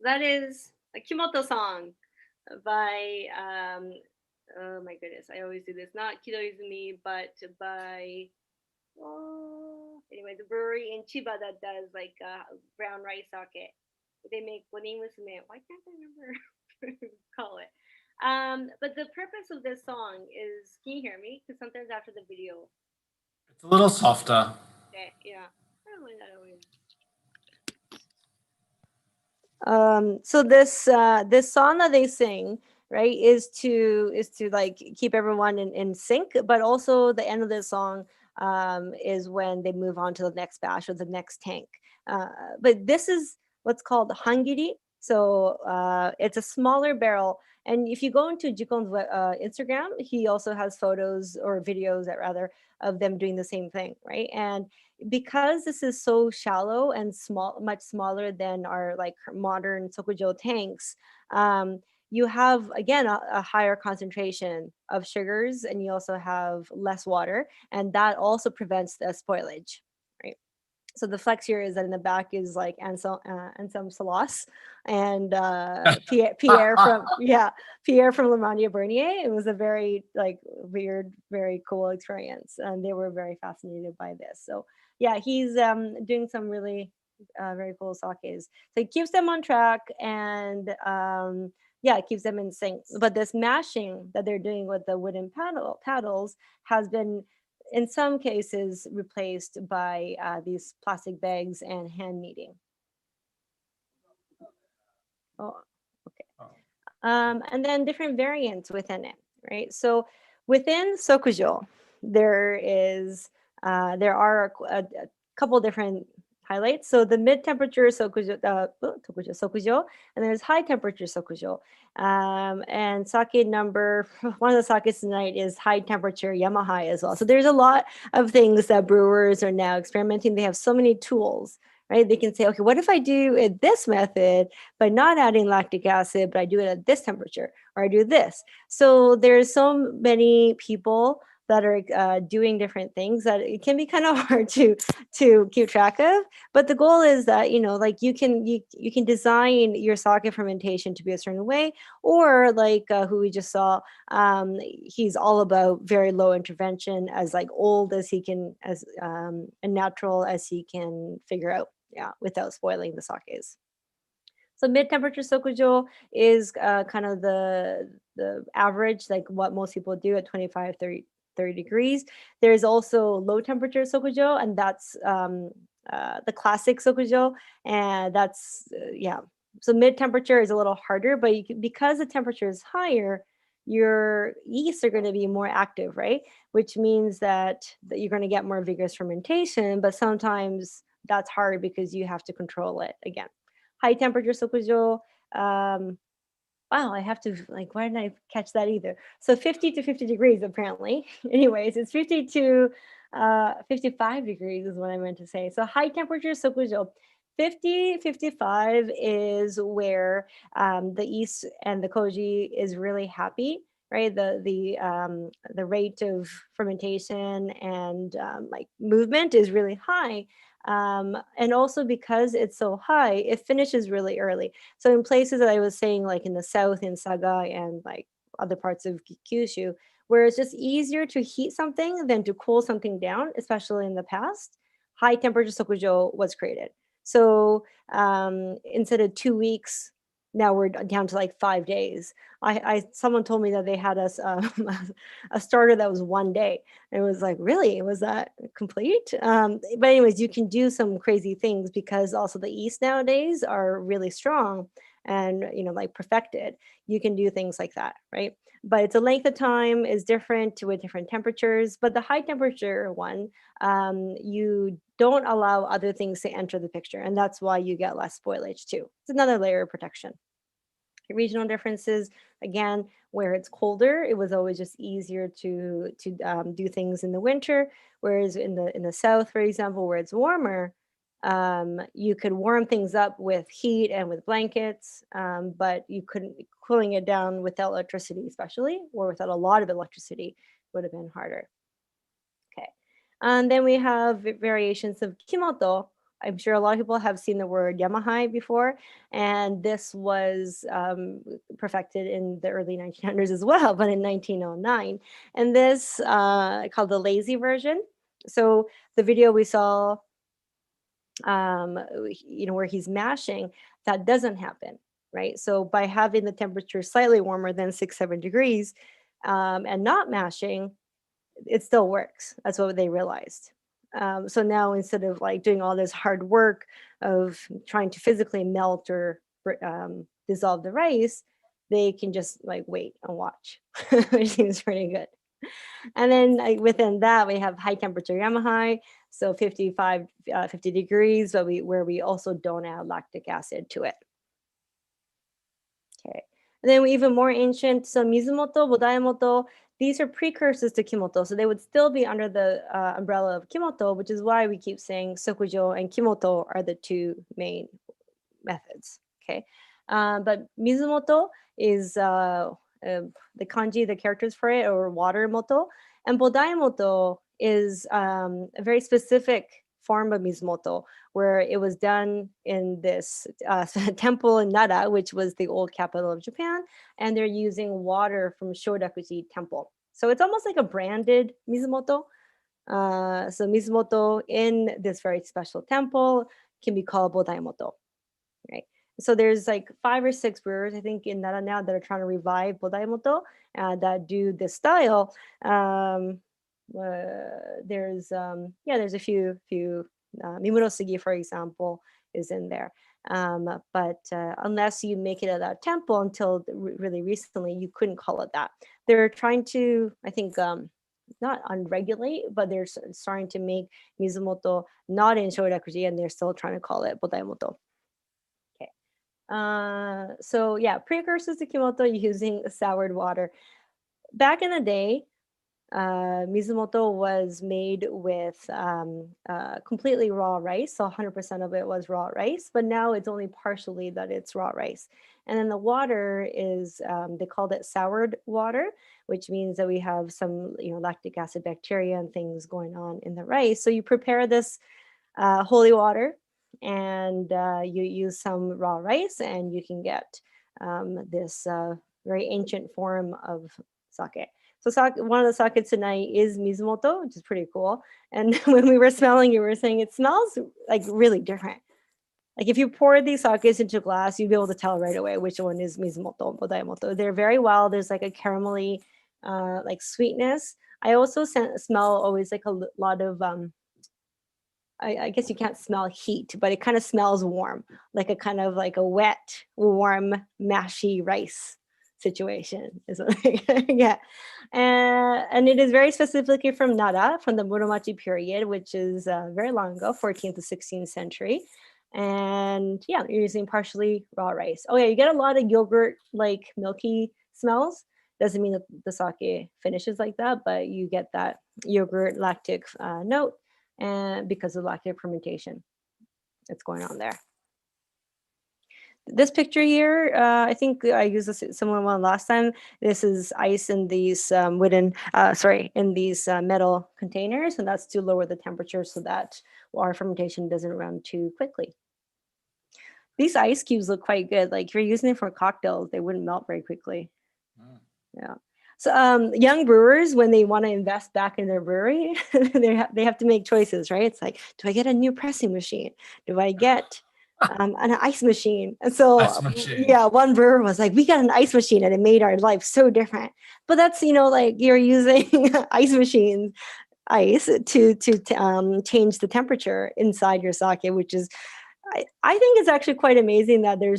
That is a Kimoto song by, oh my goodness, I always do this, not Kido Izumi, but by, anyway, the brewery in Chiba that does like brown rice sake. They make Bonin Musume. Why can't I remember call it? But the purpose of this song is, can you hear me? Because sometimes after the video. It's a little softer. Okay, yeah. I don't know that always. So this song that they sing, right, is to like keep everyone in sync, but also the end of this song, is when they move on to the next batch or the next tank. But this is what's called hangiri. So it's a smaller barrel. And if you go into Jikon's Instagram, he also has photos or videos that rather of them doing the same thing, right? And because this is so shallow and small, much smaller than our like modern sokujo tanks, you have again a higher concentration of sugars, and you also have less water, and that also prevents the spoilage, right? So the flex here is that in the back is like Anselm Salas and Pierre from Pierre from Lemania Bernier. It was a very like weird, very cool experience, and they were very fascinated by this. So yeah, he's doing some really very cool sakes. So it keeps them on track, and yeah, it keeps them in sync. But this mashing that they're doing with the wooden paddles has been in some cases replaced by these plastic bags and hand kneading. Oh, okay. And then different variants within it, right? So within Sokujo, there are a couple different highlights. So the mid-temperature Sokujo, and there's high temperature Sokujo. And sake number, one of the sakes tonight is high temperature Yamahai as well. So there's a lot of things that brewers are now experimenting. They have so many tools, right? They can say, okay, what if I do it this method by not adding lactic acid, but I do it at this temperature, or I do this. So there's so many people that are doing different things that it can be kind of hard to keep track of. But the goal is that like you can design your sake fermentation to be a certain way, or like who we just saw, he's all about very low intervention, as like old as he can, as and natural as he can figure out, yeah, without spoiling the sakes. So mid-temperature sokujo is kind of the average, like what most people do at 25, 30 degrees. There's also low temperature sokujo, and that's the classic sokujo, and that's yeah. So mid-temperature is a little harder, but because the temperature is higher, your yeasts are going to be more active, right? Which means that you're going to get more vigorous fermentation, but sometimes that's hard because you have to control it again. High temperature sokujo, wow, I have to, like, why didn't I catch that either? So 50 to 50 degrees, apparently. Anyways, it's 50 to 55 degrees is what I meant to say. So high temperature sokujo, 50, 55 is where the yeast and the koji is really happy, right? The rate of fermentation and like movement is really high. And also because it's so high, it finishes really early. So in places that I was saying, like in the south, in Saga and like other parts of Kyushu, where it's just easier to heat something than to cool something down, especially in the past, high temperature sokujo was created. So instead of 2 weeks, now we're down to like 5 days. Someone told me that they had us a starter that was 1 day. It was like, really? Was that complete? But anyways, you can do some crazy things because also the yeast nowadays are really strong and like perfected. You can do things like that, right? But it's a length of time is different with different temperatures. But the high temperature one, you don't allow other things to enter the picture, and that's why you get less spoilage too. It's another layer of protection. Regional differences, again, where it's colder, it was always just easier to do things in the winter, whereas in the south, for example, where it's warmer, you could warm things up with heat and with blankets, but you couldn't cooling it down without electricity, especially, or without a lot of electricity, would have been harder. Okay, and then we have variations of kimoto. I'm sure a lot of people have seen the word Yamahai before, and this was perfected in the early 1900s as well, but in 1909. And this called the lazy version. So the video we saw, where he's mashing, that doesn't happen, right? So by having the temperature slightly warmer than 6-7 degrees and not mashing, it still works. That's what they realized. So now instead of like doing all this hard work of trying to physically melt or dissolve the rice, they can just like wait and watch, which seems pretty good. And then within that, we have high temperature Yamahai, so 50 degrees, but where we also don't add lactic acid to it. Okay. And then we even more ancient, so Mizumoto, Bodaimoto, these are precursors to Kimoto. So they would still be under the umbrella of Kimoto, which is why we keep saying Sokujo and Kimoto are the two main methods. Okay. But Mizumoto is the kanji, the characters for it, or water moto. And Bodaimoto is a very specific form of Mizumoto, where it was done in this temple in Nara, which was the old capital of Japan, and they're using water from Shodakuji Temple. So it's almost like a branded Mizumoto. So Mizumoto in this very special temple can be called Bodaimoto, right? So there's like 5 or 6 brewers, I think, in Nara now that are trying to revive Bodaimoto that do this style. There's a few Mimuro Sugi, for example, is in there. But unless you make it at that temple until really recently, you couldn't call it that. They're trying to, I think, not unregulate, but they're starting to make Mizumoto not in Shodakuji, and they're still trying to call it Bodaimoto. Okay. So yeah, precursors to Kimoto using soured water. Back in the day, Mizumoto was made with completely raw rice, so 100% of it was raw rice, but now it's only partially that it's raw rice. And then the water is, they called it soured water, which means that we have some lactic acid bacteria and things going on in the rice. So you prepare this holy water and you use some raw rice, and you can get this very ancient form of sake. So one of the sake tonight is Mizumoto, which is pretty cool. And when we were smelling it, we were saying it smells like really different. Like if you pour these sakes into a glass, you'd be able to tell right away which one is Mizumoto, Bodaimoto. They're very wild. There's like a caramelly like sweetness. I also smell always like a lot of, I guess you can't smell heat, but it kind of smells warm, like a kind of like a wet, warm, mashy rice situation is what I get. And it is very specifically from Nara, from the Muromachi period, which is very long ago, 14th to 16th century. And yeah, you're using partially raw rice. Oh yeah, you get a lot of yogurt, like milky smells. Doesn't mean that the sake finishes like that, but you get that yogurt lactic note, and because of lactic fermentation that's going on there. This picture here, I think I used this similar one last time. This is ice in these in these metal containers, and that's to lower the temperature so that our fermentation doesn't run too quickly. These ice cubes look quite good. Like if you're using it for cocktails, they wouldn't melt very quickly. Oh. Yeah. So young brewers, when they want to invest back in their brewery, they have to make choices, right? It's like, do I get a new pressing machine? Do I get an ice machine? And so, yeah, one brewer was like, we got an ice machine, and it made our life so different. But that's, like you're using ice to change the temperature inside your sake, which is, I think it's actually quite amazing that there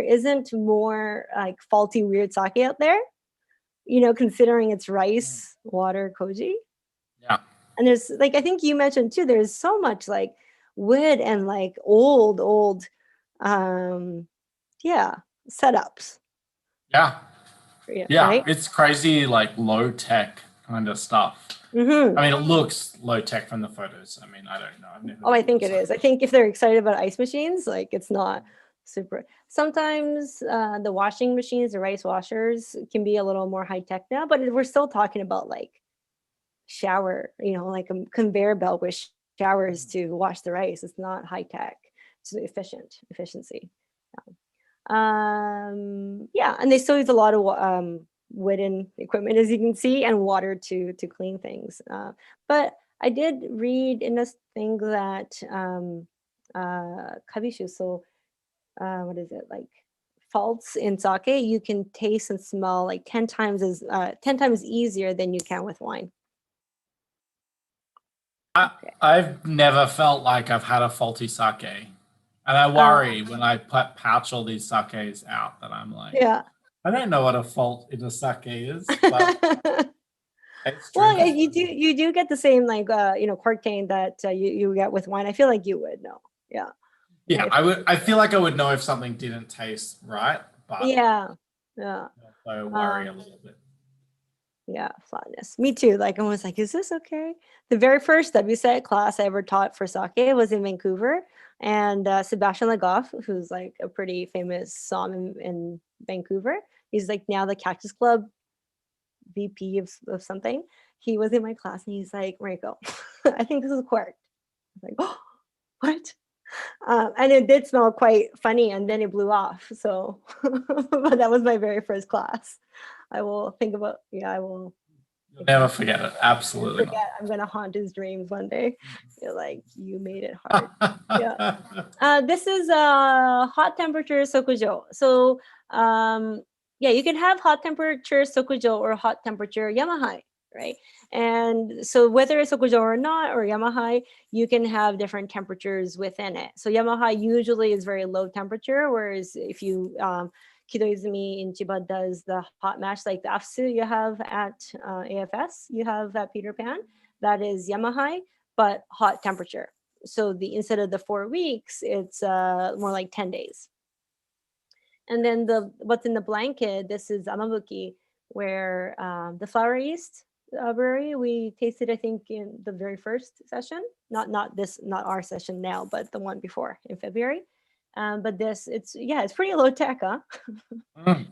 isn't more like faulty, weird sake out there. Considering it's rice, water, koji. Yeah. And there's like, I think you mentioned too, there's so much like wood and like old, setups. Yeah. Yeah. Right? It's crazy, like low tech kind of stuff. Mm-hmm. I mean, it looks low tech from the photos. I mean, I don't know. I think it is. I think if they're excited about ice machines, like it's not super. Sometimes the washing machines, the rice washers, can be a little more high tech now, but we're still talking about like shower, like a conveyor belt with showers to wash the rice. It's not high tech. It's efficiency. Yeah, and they still use a lot of wooden equipment, as you can see, and water to clean things. But I did read in this thing that kabishu, so what is it, like faults in sake, you can taste and smell like 10 times easier than you can with wine. I've never felt like I've had a faulty sake. And I worry when I pouch all these sakes out that I'm like, yeah, I don't know what a fault in a sake is. But Taste Well, drink. you do get the same like cork that you get with wine. I feel like you would know. Yeah. Yeah, Right. I feel like I would know if something didn't taste right, but Yeah. Yeah. I worry a Um, little bit. yeah, flatness. Me too. Like I was like, is this okay? The very first WSET class I ever taught for sake was in Vancouver. And Sebastian Legoff, who's like a pretty famous som in Vancouver, he's like now the Cactus Club VP of something. He was in my class and he's like, Mariko, I think this is corked. I was like, oh, what? And it did smell quite funny and then it blew off. So, but that was my very first class. I will think about, I will You'll never forget it. Absolutely not. forget. I'm going to haunt his dreams one day. You're like, you made it hard. Yeah. This is hot temperature sokujo. So, yeah, you can have hot temperature sokujo or hot temperature yamahai, right? And so whether it's sokujo or not, or yamahai, you can have different temperatures within it. So yamahai usually is very low temperature, whereas if you Kidoizumi in Chiba does the hot mash, like the afsu you have at AFS, you have at Peter Pan, that is yamahai, but hot temperature. So the instead of the 4 weeks, it's more like 10 days. And then the what's in the blanket, this is amabuki, where the flower yeast brewery we tasted, I think, in the very first session. Not our session now, but the one before in February. But this, it's pretty low tech, huh? Mm.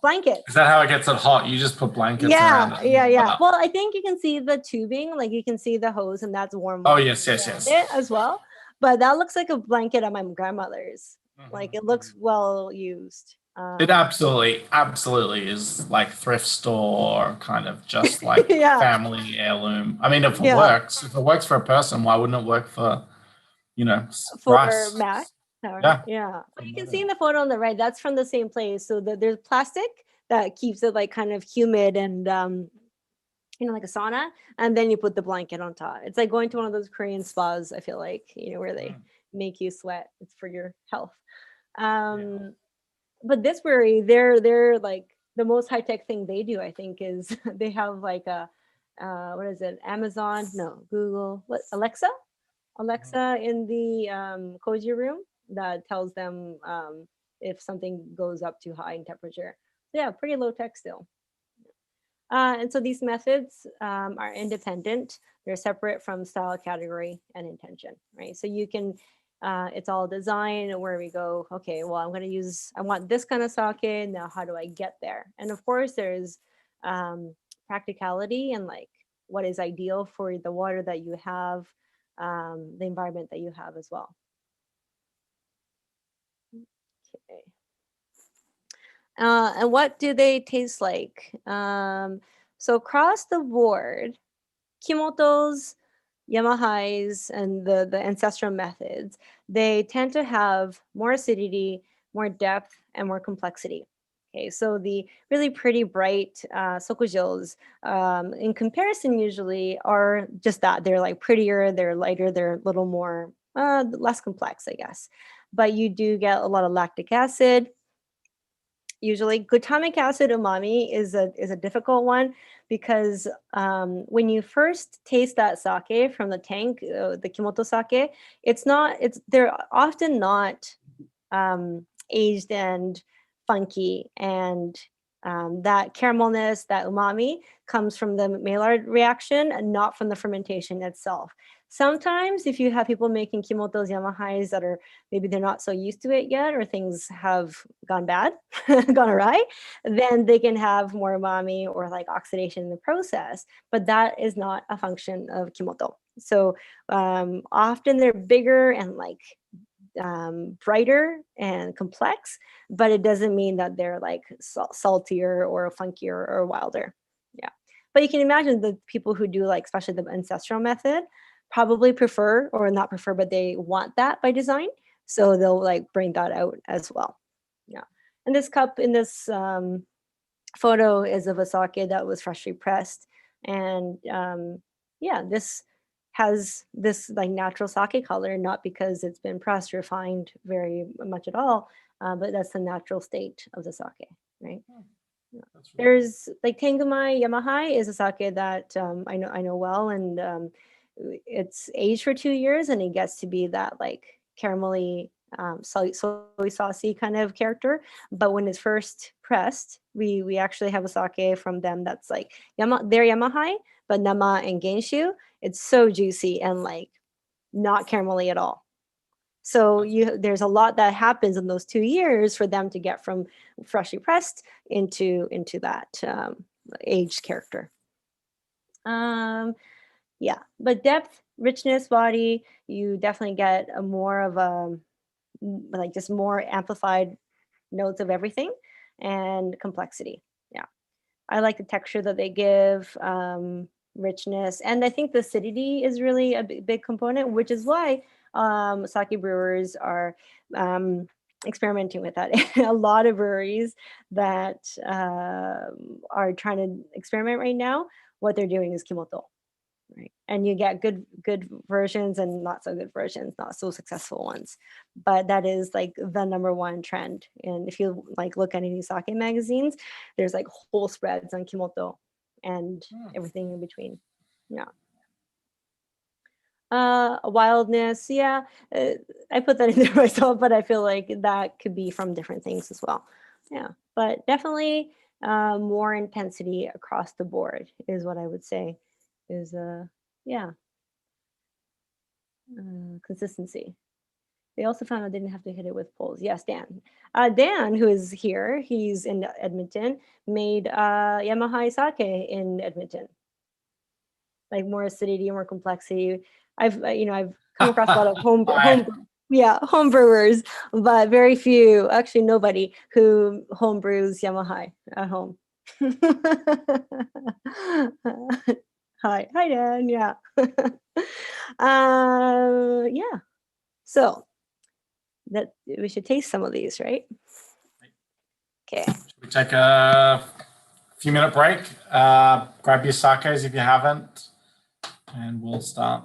Blanket. Is that how it gets it hot? You just put blankets around Yeah, it and yeah, warm it yeah. up. Well, I think you can see the tubing, like you can see the hose, and that's warm Oh, water yes, yes, around yes. it as well. But that looks like a blanket at my grandmother's. Like it looks well used. It absolutely is like thrift store, kind of just like Yeah, family heirloom. I mean, yeah. if it works for a person, why wouldn't it work for, For rice? Mac. Yeah. Yeah. But you can see in the photo on the right, that's from the same place. So there's plastic that keeps it like kind of humid and like a sauna, and then you put the blanket on top. It's like going to one of those Korean spas, I feel like, where they make you sweat. It's for your health. Yeah. But this brewery, they're like the most high tech thing they do, I think, is they have like a what is it? Amazon? No, Google. What? Alexa in the cozy room that tells them if something goes up too high in temperature. So yeah, pretty low tech still. And so these methods are independent. They're separate from style, category, and intention, right? So you can, it's all design where we go, okay, well, I want this kind of sake. Now, how do I get there? And of course, there's practicality and like what is ideal for the water that you have, the environment that you have as well. Okay. And what do they taste like? So across the board, Kimotos, Yamahais, and the ancestral methods, they tend to have more acidity, more depth, and more complexity. Okay, so the really pretty bright sokujos, in comparison, usually are just that. They're like prettier, they're lighter, they're a little more less complex, I guess. But you do get a lot of lactic acid, usually. Glutamic acid umami is a difficult one because when you first taste that sake from the tank, the kimoto sake, they're often not aged and funky, and that caramelness, that umami comes from the Maillard reaction and not from the fermentation itself. Sometimes if you have people making kimotos yamahais that are maybe they're not so used to it yet, or things have gone bad, gone awry, then they can have more umami or like oxidation in the process, but that is not a function of kimoto. So often they're bigger and like brighter and complex, but it doesn't mean that they're like saltier or funkier or wilder. Yeah. But you can imagine the people who do like, especially the ancestral method, probably prefer or not prefer, but they want that by design. So they'll like bring that out as well. Yeah. And this cup in this photo is of a sake that was freshly pressed. And yeah, this has this like natural sake color, not because it's been pressed, refined very much at all, but that's the natural state of the sake, right? That's really There's like Tengumai Yamahai is a sake that I know well, and it's aged for 2 years, and it gets to be that like caramelly soy saucy kind of character. But when it's first pressed, we actually have a sake from them that's like their Yamahai, but Nama and Genshu. It's so juicy and like not caramelly at all. So there's a lot that happens in those 2 years for them to get from freshly pressed into that aged character. Yeah, but depth, richness, body, you definitely get a more of a like just more amplified notes of everything and complexity. Yeah, I like the texture that they give, richness, and I think the acidity is really a big component, which is why sake brewers are experimenting with that. A lot of breweries that are trying to experiment right now, what they're doing is kimoto, right? And you get good versions and not so good versions, not so successful ones. But that is like the number one trend. And if you like look at any sake magazines, there's like whole spreads on kimoto and everything in between. Yeah. Wildness, yeah. I put that in there myself, but I feel like that could be from different things as well. Yeah, but definitely more intensity across the board is what I would say is yeah, consistency. They also found I didn't have to hit it with poles. Yes, Dan. Dan, who is here, he's in Edmonton, made Yamahai sake in Edmonton. Like more acidity, more complexity. I've come across a lot of home brewers, but very few, actually nobody, who home brews Yamahai at home. Hi, Dan. Yeah, yeah. So that we should taste some of these, right? Okay. Should we take a few minute break? Grab your sakes if you haven't, and we'll start.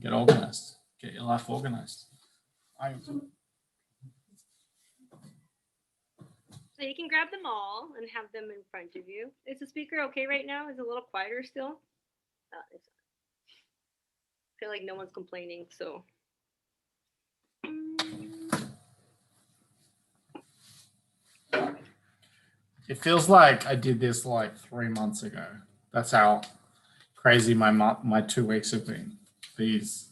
Get organized. Get your life organized. So you can grab them all and have them in front of you. Is the speaker okay right now? Is it a little quieter still? I feel like no one's complaining, so. It feels like I did this like 3 months ago. That's how crazy my 2 weeks have been. These.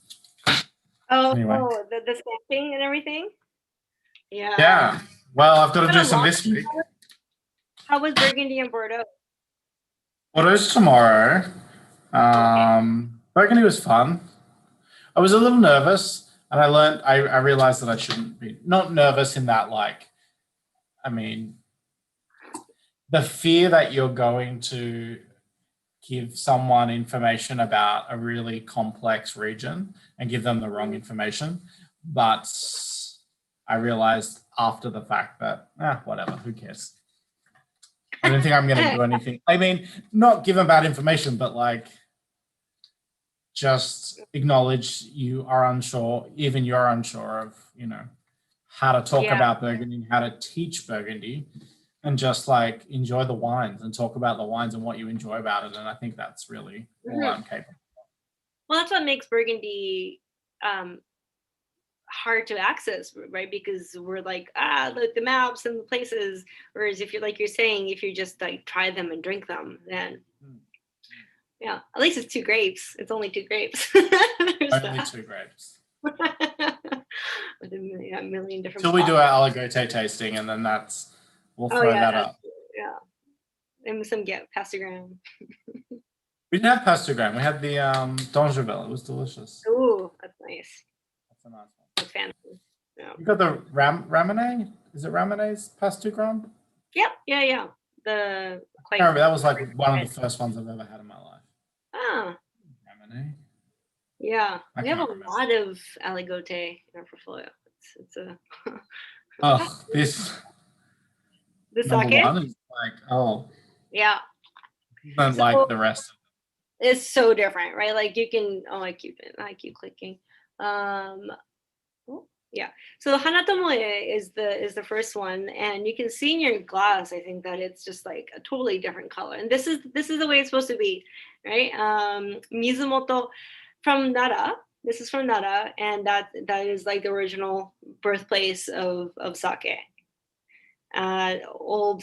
Anyway. The stamping and everything? Yeah. Yeah. Well, I've got to do some this week. How was Burgundy and Bordeaux? Bordeaux's tomorrow. Burgundy was fun. I was a little nervous, and I realized that I shouldn't be. Not nervous in that, like, I mean, the fear that you're going to give someone information about a really complex region and give them the wrong information. But I realized after the fact that, whatever, who cares? I don't think I'm going to do anything. I mean, not give them bad information, but like just acknowledge you are unsure, even you're unsure of, how to talk about Burgundy, how to teach Burgundy, and just like enjoy the wines and talk about the wines and what you enjoy about it. And I think that's really all I'm capable of. Well, that's what makes Burgundy hard to access, right? Because we're like, the maps and the places. Whereas if you're like you're saying, if you just like try them and drink them, then yeah, at least it's 2 grapes. It's only 2 grapes. Only 2 grapes. With a million different. Till we do our aligote tasting, and then we'll throw that up. Yeah, and some pastagram. We didn't have pastagram. We had the Dongerville. It was delicious. Ooh, that's nice. That's a nice one. That's fancy. Yeah. You got the Ramonet? Is it Ramonet's pastagram? Yep. Yeah. I remember that was like one of the first ones I've ever had in my life. Ramonet. Yeah, we have a lot of aligote in our portfolio. It's a. This sake one is like yeah. Not like the rest. It's so different, right? Like you can. I keep clicking. Yeah. So Hanatomoe is the first one, and you can see in your glass, I think, that it's just like a totally different color. And this is the way it's supposed to be, right? Mizumoto from Nara. This is from Nara, and that is like the original birthplace of sake. Old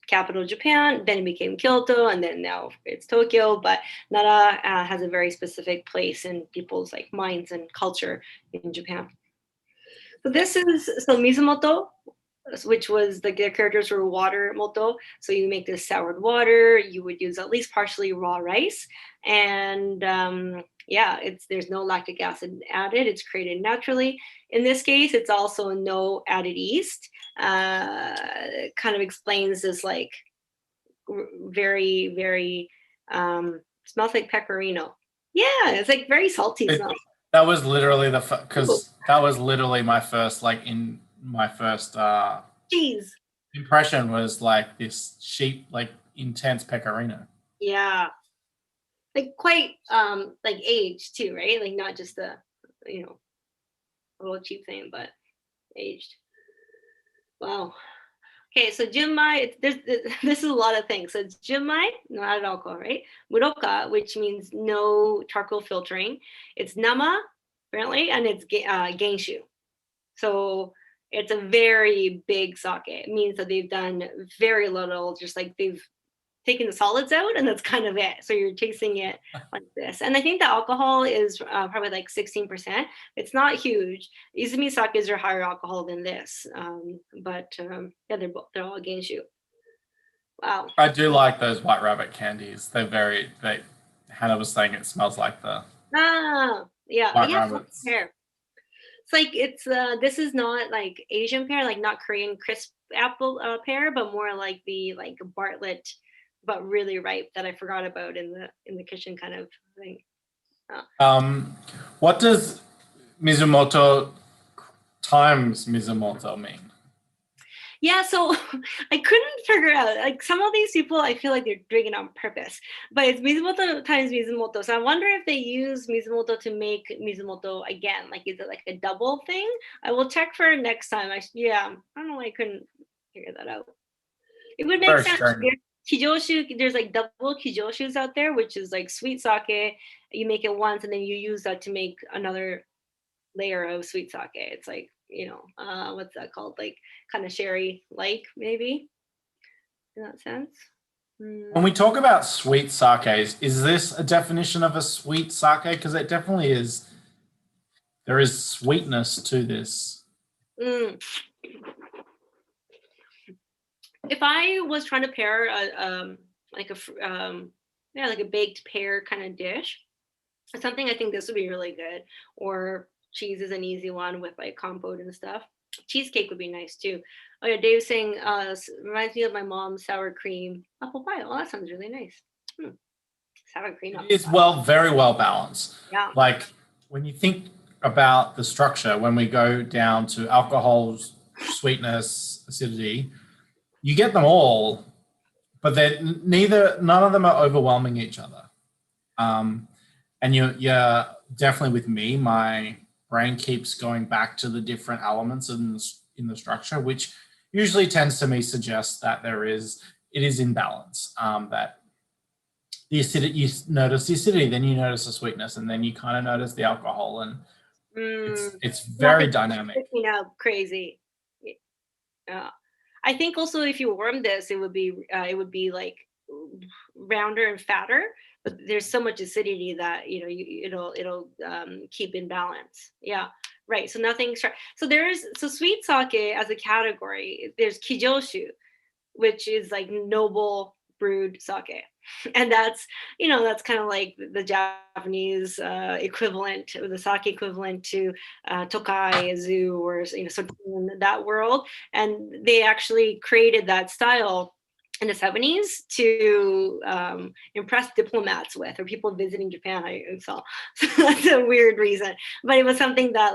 capital Japan, then it became Kyoto, and then now it's Tokyo. But Nara has a very specific place in people's like minds and culture in Japan. So this is so Mizumoto, which was the characters were water moto. So you make this soured water. You would use at least partially raw rice, and yeah, there's no lactic acid added. It's created naturally. In this case, it's also no added yeast. Kind of explains this like very very smells like pecorino. Yeah, it's like very salty smell. That was literally because that was literally my first Cheese. impression was like this sheep, like intense pecorino. Yeah. Like quite like aged too, right? Like not just a a little cheap thing, but aged. Wow. Okay, so junmai, this is a lot of things. So it's junmai, no added alcohol, right? Muroka, which means no charcoal filtering. It's nama, apparently, and it's genshu. So it's a very big sake. It means that they've done very little, just like they've taken the solids out, and that's kind of it. So you're tasting it like this. And I think the alcohol is probably like 16%. It's not huge. Izumi sakes are higher alcohol than this, but yeah, they're all against you. Wow. I do like those white rabbit candies. Hannah was saying it smells like the Yeah, white yeah. rabbits. Pear. It's like this is not like Asian pear, like not Korean crisp apple pear, but more like the like Bartlett, but really ripe that I forgot about in the kitchen kind of thing. What does Mizumoto times Mizumoto mean? Yeah, so I couldn't figure out, like some of these people I feel like they're doing it on purpose, but it's Mizumoto times Mizumoto. So I wonder if they use Mizumoto to make Mizumoto again. Like, is it like a double thing? I will check for next time. I don't know why I couldn't figure that out. It would make sense. Kijoshu, there's like double kijoshus out there, which is like sweet sake. You make it once and then you use that to make another layer of sweet sake. It's like, what's that called? Like kind of sherry like, maybe, in that sense. When we talk about sweet sakes, is this a definition of a sweet sake? Because it definitely is. There is sweetness to this. If I was trying to pair like a baked pear kind of dish, something, I think this would be really good. Or cheese is an easy one with like compote and stuff. Cheesecake would be nice too. Oh yeah, Dave's saying reminds me of my mom's sour cream apple pie. Oh, that sounds really nice. Sour cream. It's very well balanced. Yeah. Like when you think about the structure, when we go down to alcohols, sweetness, acidity, you get them all, but none of them are overwhelming each other. And you're definitely with me. My brain keeps going back to the different elements in the structure, which usually tends to me suggest that it is in balance. That the acidity, you notice the acidity, then you notice the sweetness, and then you kind of notice the alcohol, and it's very dynamic. Crazy. I think also if you warm this, it would be like rounder and fatter. But there's so much acidity that it'll keep in balance. Yeah, right. So nothing. So sweet sake as a category. There's kijoshu, which is like noble brewed sake, and that's kind of like the Japanese equivalent, or the sake equivalent to Tokai, Azu, or sort of in that world. And they actually created that style in the 70s to impress diplomats with, or people visiting Japan. I saw. So that's a weird reason, but it was something that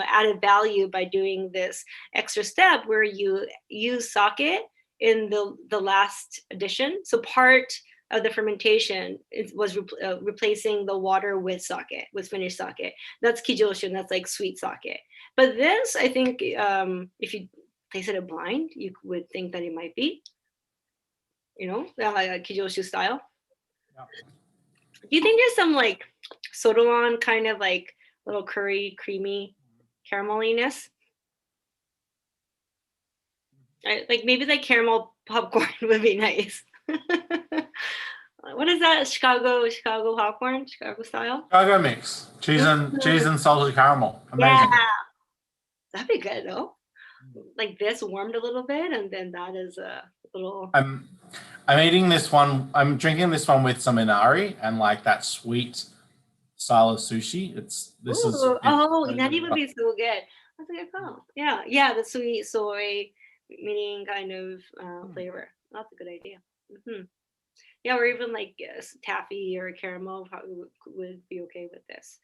added value by doing this extra step where you use sake in the last addition. So part of the fermentation was replacing the water with sake, with finished sake. That's kijoshu, and that's like sweet sake. But this, I think, if you tasted it blind, you would think that it might be, like a Kijoshu style. Yeah. Do you think there's some like sodalon kind of like little curry, creamy carameliness? Like maybe like caramel popcorn would be nice. What is that? Chicago popcorn, Chicago style. Chicago mix, cheese and salted caramel. Yeah, Amazing. that'd be good though. Like this warmed a little bit, and then that is a little. I'm eating this one. I'm drinking this one with some inari and like that sweet style of sushi. That even be so good. That's a good call. Yeah, the sweet soy meaning kind of flavor. That's a good idea. Hmm. Yeah, or even like taffy or caramel probably would be okay with this.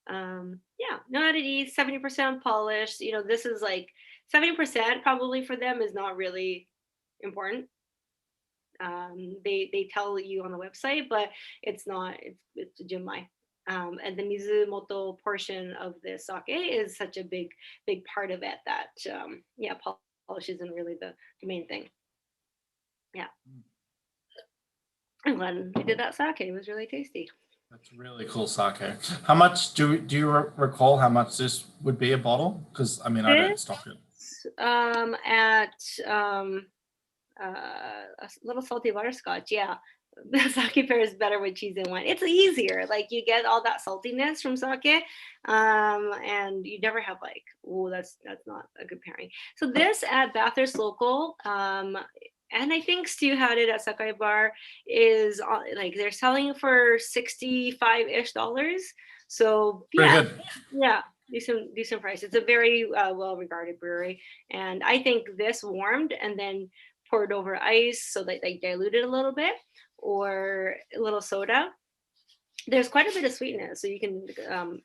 Yeah, no oddities, 70% polished. This is like 70% probably for them is not really important. They tell you on the website, but it's not. It's a junmai. And the Mizumoto portion of the sake is such a big part of it that polish isn't really the main thing. Yeah. I'm glad we did that sake. It was really tasty. That's really cool sake. How much do you recall how much this would be a bottle? Because I mean, I don't stock it. At a little salty butterscotch. Yeah, the sake pair is better with cheese and wine. It's easier. Like you get all that saltiness from sake, and you never have like, oh, that's not a good pairing. So this at Bathurst Local, and I think Stu had it at Sakai Bar, is like they're selling for $65-ish. So yeah, yeah, decent price. It's a very well regarded brewery, and I think this warmed and then poured over ice so that they diluted a little bit, or a little soda. There's quite a bit of sweetness, so you can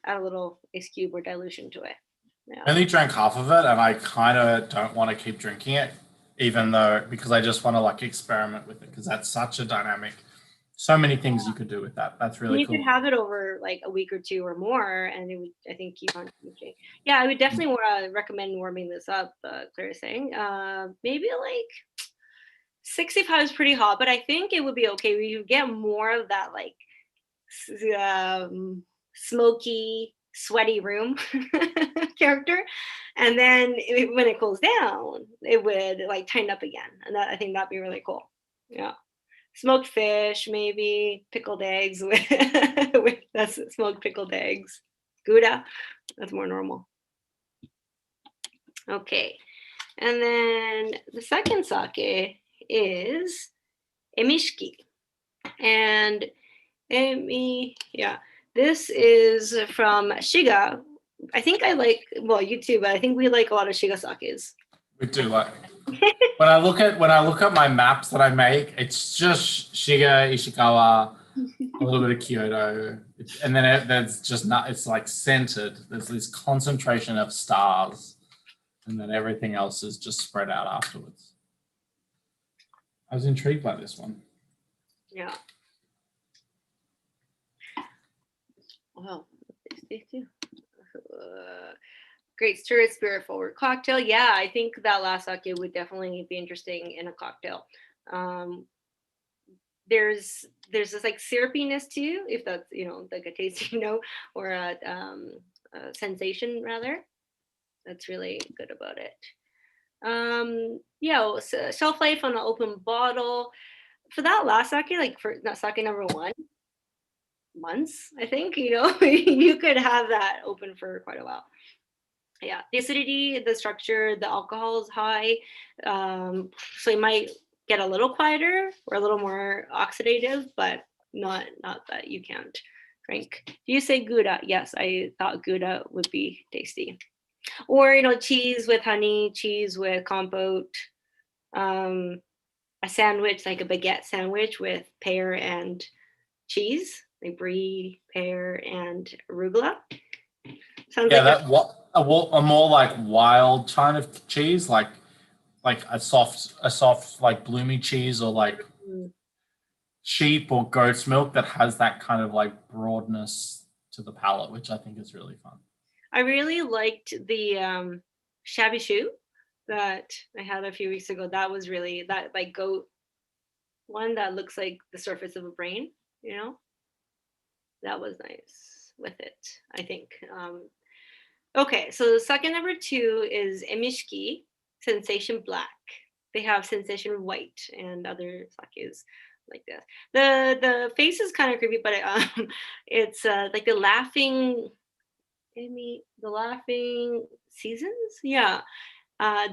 add a little ice cube or dilution to it. Yeah. I only drank half of it, and I kind of don't want to keep drinking it, because I just want to like experiment with it, because that's such a dynamic. So many things you could do with that. That's really cool. You could have it over like a week or two or more, and it would, I think, keep on changing. Yeah, I would definitely recommend warming this up. Claire is saying maybe like 65 is pretty hot, but I think it would be okay. We would get more of that like smoky, sweaty room character, and then when it cools down, it would like tighten up again, and I think that'd be really cool. Yeah. Smoked fish, maybe pickled eggs with that's smoked pickled eggs. Gouda, that's more normal. Okay, and then the second sake is emishiki, and this is from Shiga. I think you too, but I think we like a lot of Shiga sakes. We do like. When I look at my maps that I make, it's just Shiga, Ishikawa, a little bit of Kyoto, and then there's just not. It's like centered. There's this concentration of stars, and then everything else is just spread out afterwards. I was intrigued by this one. Yeah. Well, tasty too. Great spirit forward cocktail. Yeah, I think that last sake would definitely be interesting in a cocktail. There's this like syrupiness too, if that's like a tasty note or a sensation rather. That's really good about it. So shelf life on an open bottle for that last sake, like for that sake number 1, months. I think you could have that open for quite a while. Yeah, the acidity, the structure, the alcohol is high, so you might get a little quieter or a little more oxidative, but not that you can't drink. Do you say Gouda? Yes, I thought Gouda would be tasty. Or cheese with honey, cheese with compote, a sandwich like a baguette sandwich with pear and cheese, like brie, pear, and arugula. Sounds a more like wild kind of cheese, like a soft like bloomy cheese, or like sheep or goat's milk that has that kind of like broadness to the palate, which I think is really fun. I really liked the shabby shoe that I had a few weeks ago. That was really that like goat one that looks like the surface of a brain, you know? That was nice with it, I think. Okay, so the second number two is Emishiki, Sensation Black. They have Sensation White and other sakes like this. The face is kind of creepy, but it's like the laughing the laughing seasons. Yeah,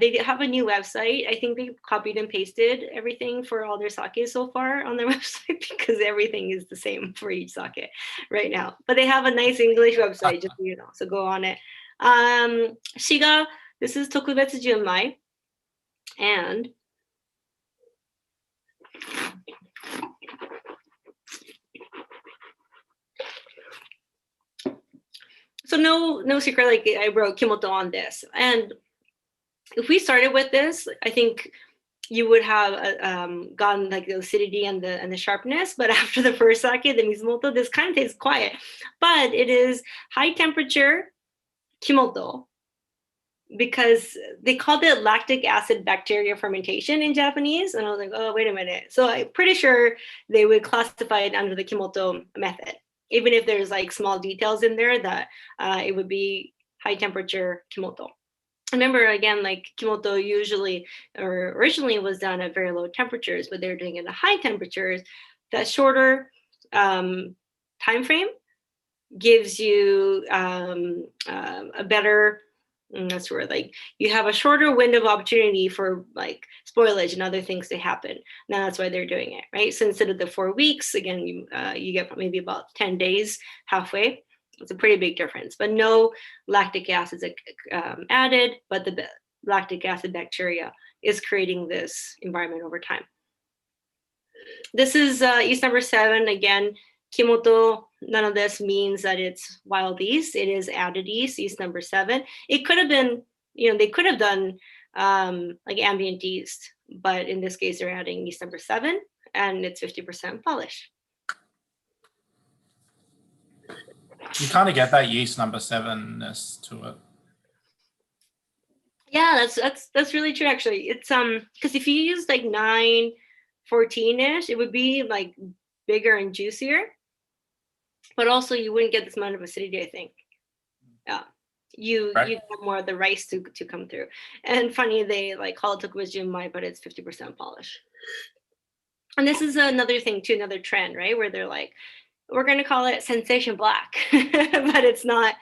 they have a new website. I think they copied and pasted everything for all their sake so far on their website because everything is the same for each sake right now. But they have a nice English website, just so you know. So go on it. Shiga, this is Tokubetsu Junmai. And so no secret, like I wrote Kimoto on this. And if we started with this, I think you would have gotten like the acidity and the sharpness. But after the first sake, the Mizumoto, this kind of tastes quiet. But it is high temperature Kimoto because they called it lactic acid bacteria fermentation in Japanese. And I was like, oh, wait a minute. So I'm pretty sure they would classify it under the Kimoto method, even if there's like small details in there that it would be high temperature Kimoto. Remember, again, like Kimoto usually or originally was done at very low temperatures, but they're doing it at high temperatures. That shorter time frame gives you a better, that's where like you have a shorter window of opportunity for like spoilage and other things to happen. Now that's why they're doing it, right? So instead of the 4 weeks, again, you get maybe about 10 days halfway. It's a pretty big difference, but no lactic acid is added, but the lactic acid bacteria is creating this environment over time. This is yeast number 7. Again, Kimoto, none of this means that it's wild yeast. It is added yeast, yeast number 7. It could have been, they could have done like ambient yeast, but in this case, they're adding yeast number 7, and it's 50% polish. You kind of get that yeast number 7-ness to it. Yeah, that's really true. Actually, it's because if you use like 9, 14-ish, it would be like bigger and juicier, but also you wouldn't get this amount of acidity. I think. Yeah, you get more of the rice to come through. And funny, they like call it Tokubetsu Junmai, but it's 50% polish. And this is another thing too, another trend, right? Where they're like, we're going to call it Sensation Black, but it's not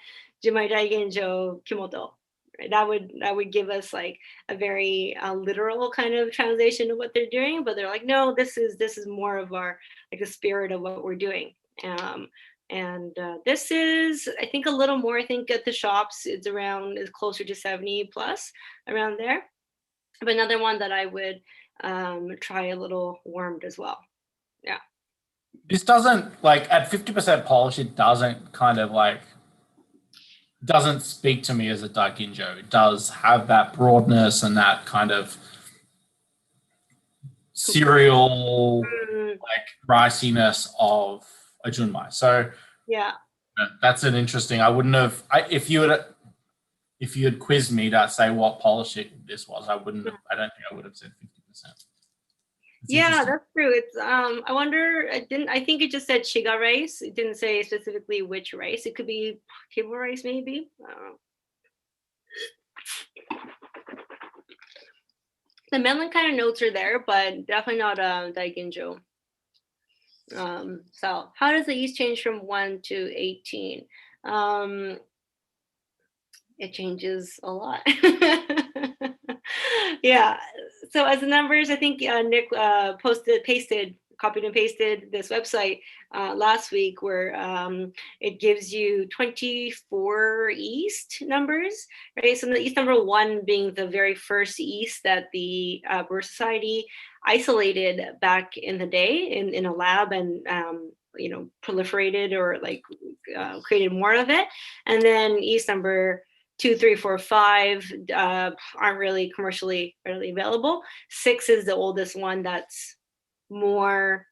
Junmai Daigenjo Kimoto. Right? That would give us like a very literal kind of translation of what they're doing, but they're like, no, this is more of our like the spirit of what we're doing. And this is, I think, a little more. I think at the shops it's closer to 70 plus around there. But another one that I would try a little warmed as well. Yeah. This doesn't, like, at 50% polish, it doesn't kind of like, doesn't speak to me as a daiginjo. It does have that broadness and that kind of cereal, like, riciness of a junmai. So yeah, that's an interesting, I wouldn't have, if you had quizzed me to say what polish this was, I don't think I would have said 50%. Yeah, that's true. It's I wonder. I think it just said Shiga rice. It didn't say specifically which rice. It could be table rice, maybe. I don't know. The melon kind of notes are there, but definitely not daiginjo. So how does the yeast change from 1 to 18? It changes a lot. Yeah. So as the numbers, I think Nick copied and pasted this website last week where it gives you 24 yeast numbers, right? So the yeast number 1 being the very first yeast that the Brewer Society isolated back in the day in a lab and proliferated or like created more of it. And then yeast number 2, 3, 4, 5 aren't really commercially readily available. 6 is the oldest one that's more,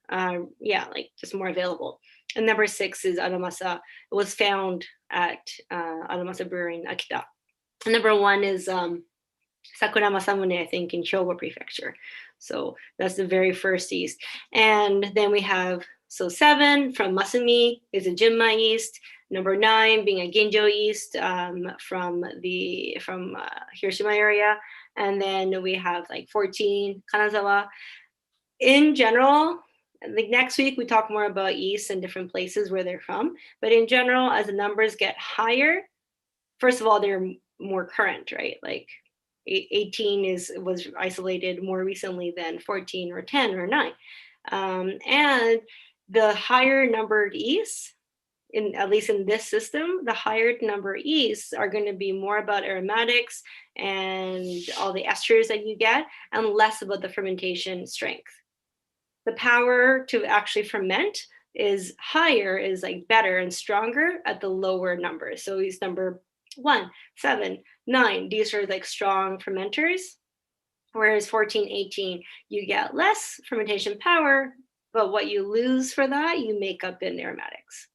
just more available. And number 6 is Aramasa. It was found at Aramasa Brewery in Akita. Number 1 is Sakura Masamune, I think, in Hyogo Prefecture. So that's the very first yeast. And then we have 7 from Masumi is a Jinmai yeast. Number 9 being a Ginjo yeast from Hiroshima area. And then we have like 14 Kanazawa. In general, like next week we talk more about yeast and different places where they're from. But in general, as the numbers get higher, first of all, they're more current, right? Like 18 was isolated more recently than 14 or 10 or 9. And the higher numbered yeasts, at least in this system, the higher number yeasts are going to be more about aromatics and all the esters that you get, and less about the fermentation strength. The power to actually ferment is higher, is like better and stronger at the lower numbers. So these number 1, 7, 9, these are like strong fermenters. Whereas 14, 18, you get less fermentation power, but what you lose for that, you make up in aromatics.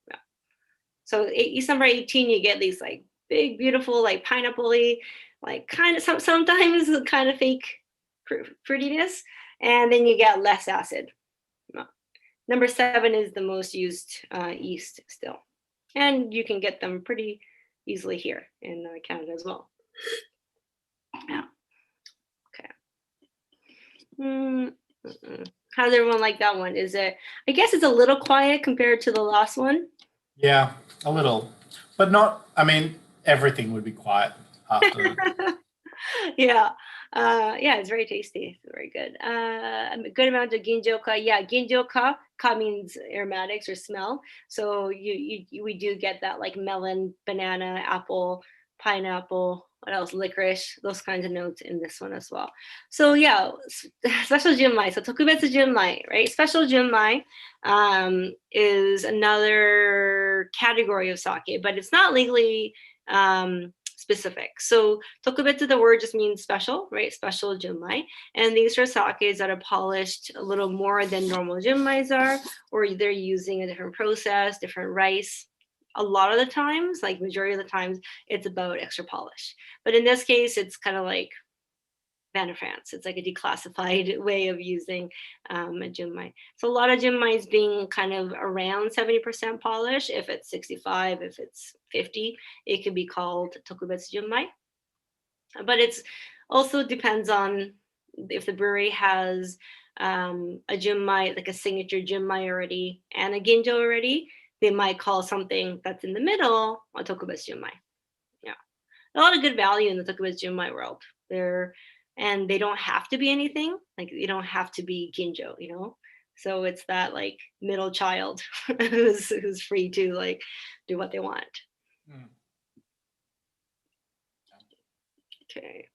Yeah. So yeast number 18, you get these like big, beautiful, like pineapple-y, like kind of sometimes kind of fake fruitiness, and then you get less acid. Number 7 is the most used yeast still. And you can get them pretty easily here in Canada as well. Yeah. Okay. How's everyone like that one? I guess it's a little quiet compared to the last one. Yeah, a little, but not, I mean, everything would be quiet after. Yeah. Yeah, it's very tasty. It's very good. A good amount of ginjo-ka. Yeah, ginjo-ka. Ka means aromatics or smell. So we do get that like melon, banana, apple, pineapple, what else? Licorice, those kinds of notes in this one as well. So yeah, special junmai. So tokubetsu junmai, right? Special junmai is another category of sake, but it's not legally specific. So tokubetsu, the word just means special, right? Special junmai. And these are sakes that are polished a little more than normal junmais are, or they're using a different process, different rice. A lot of the times, like majority of the times, it's about extra polish. But in this case, it's kind of like Van de France. It's like a declassified way of using a junmai. So a lot of junmais being kind of around 70% polish. If it's 65, if it's 50, it could be called tokubetsu junmai. But it's also depends on if the brewery has a junmai, like a signature junmai already, and a ginjo already. They might call something that's in the middle a tokubetsu junmai. Yeah, a lot of good value in the tokubetsu junmai world. And they don't have to be anything. Like you don't have to be ginjo, you know. So it's that like middle child who's free to like do what they want. Okay.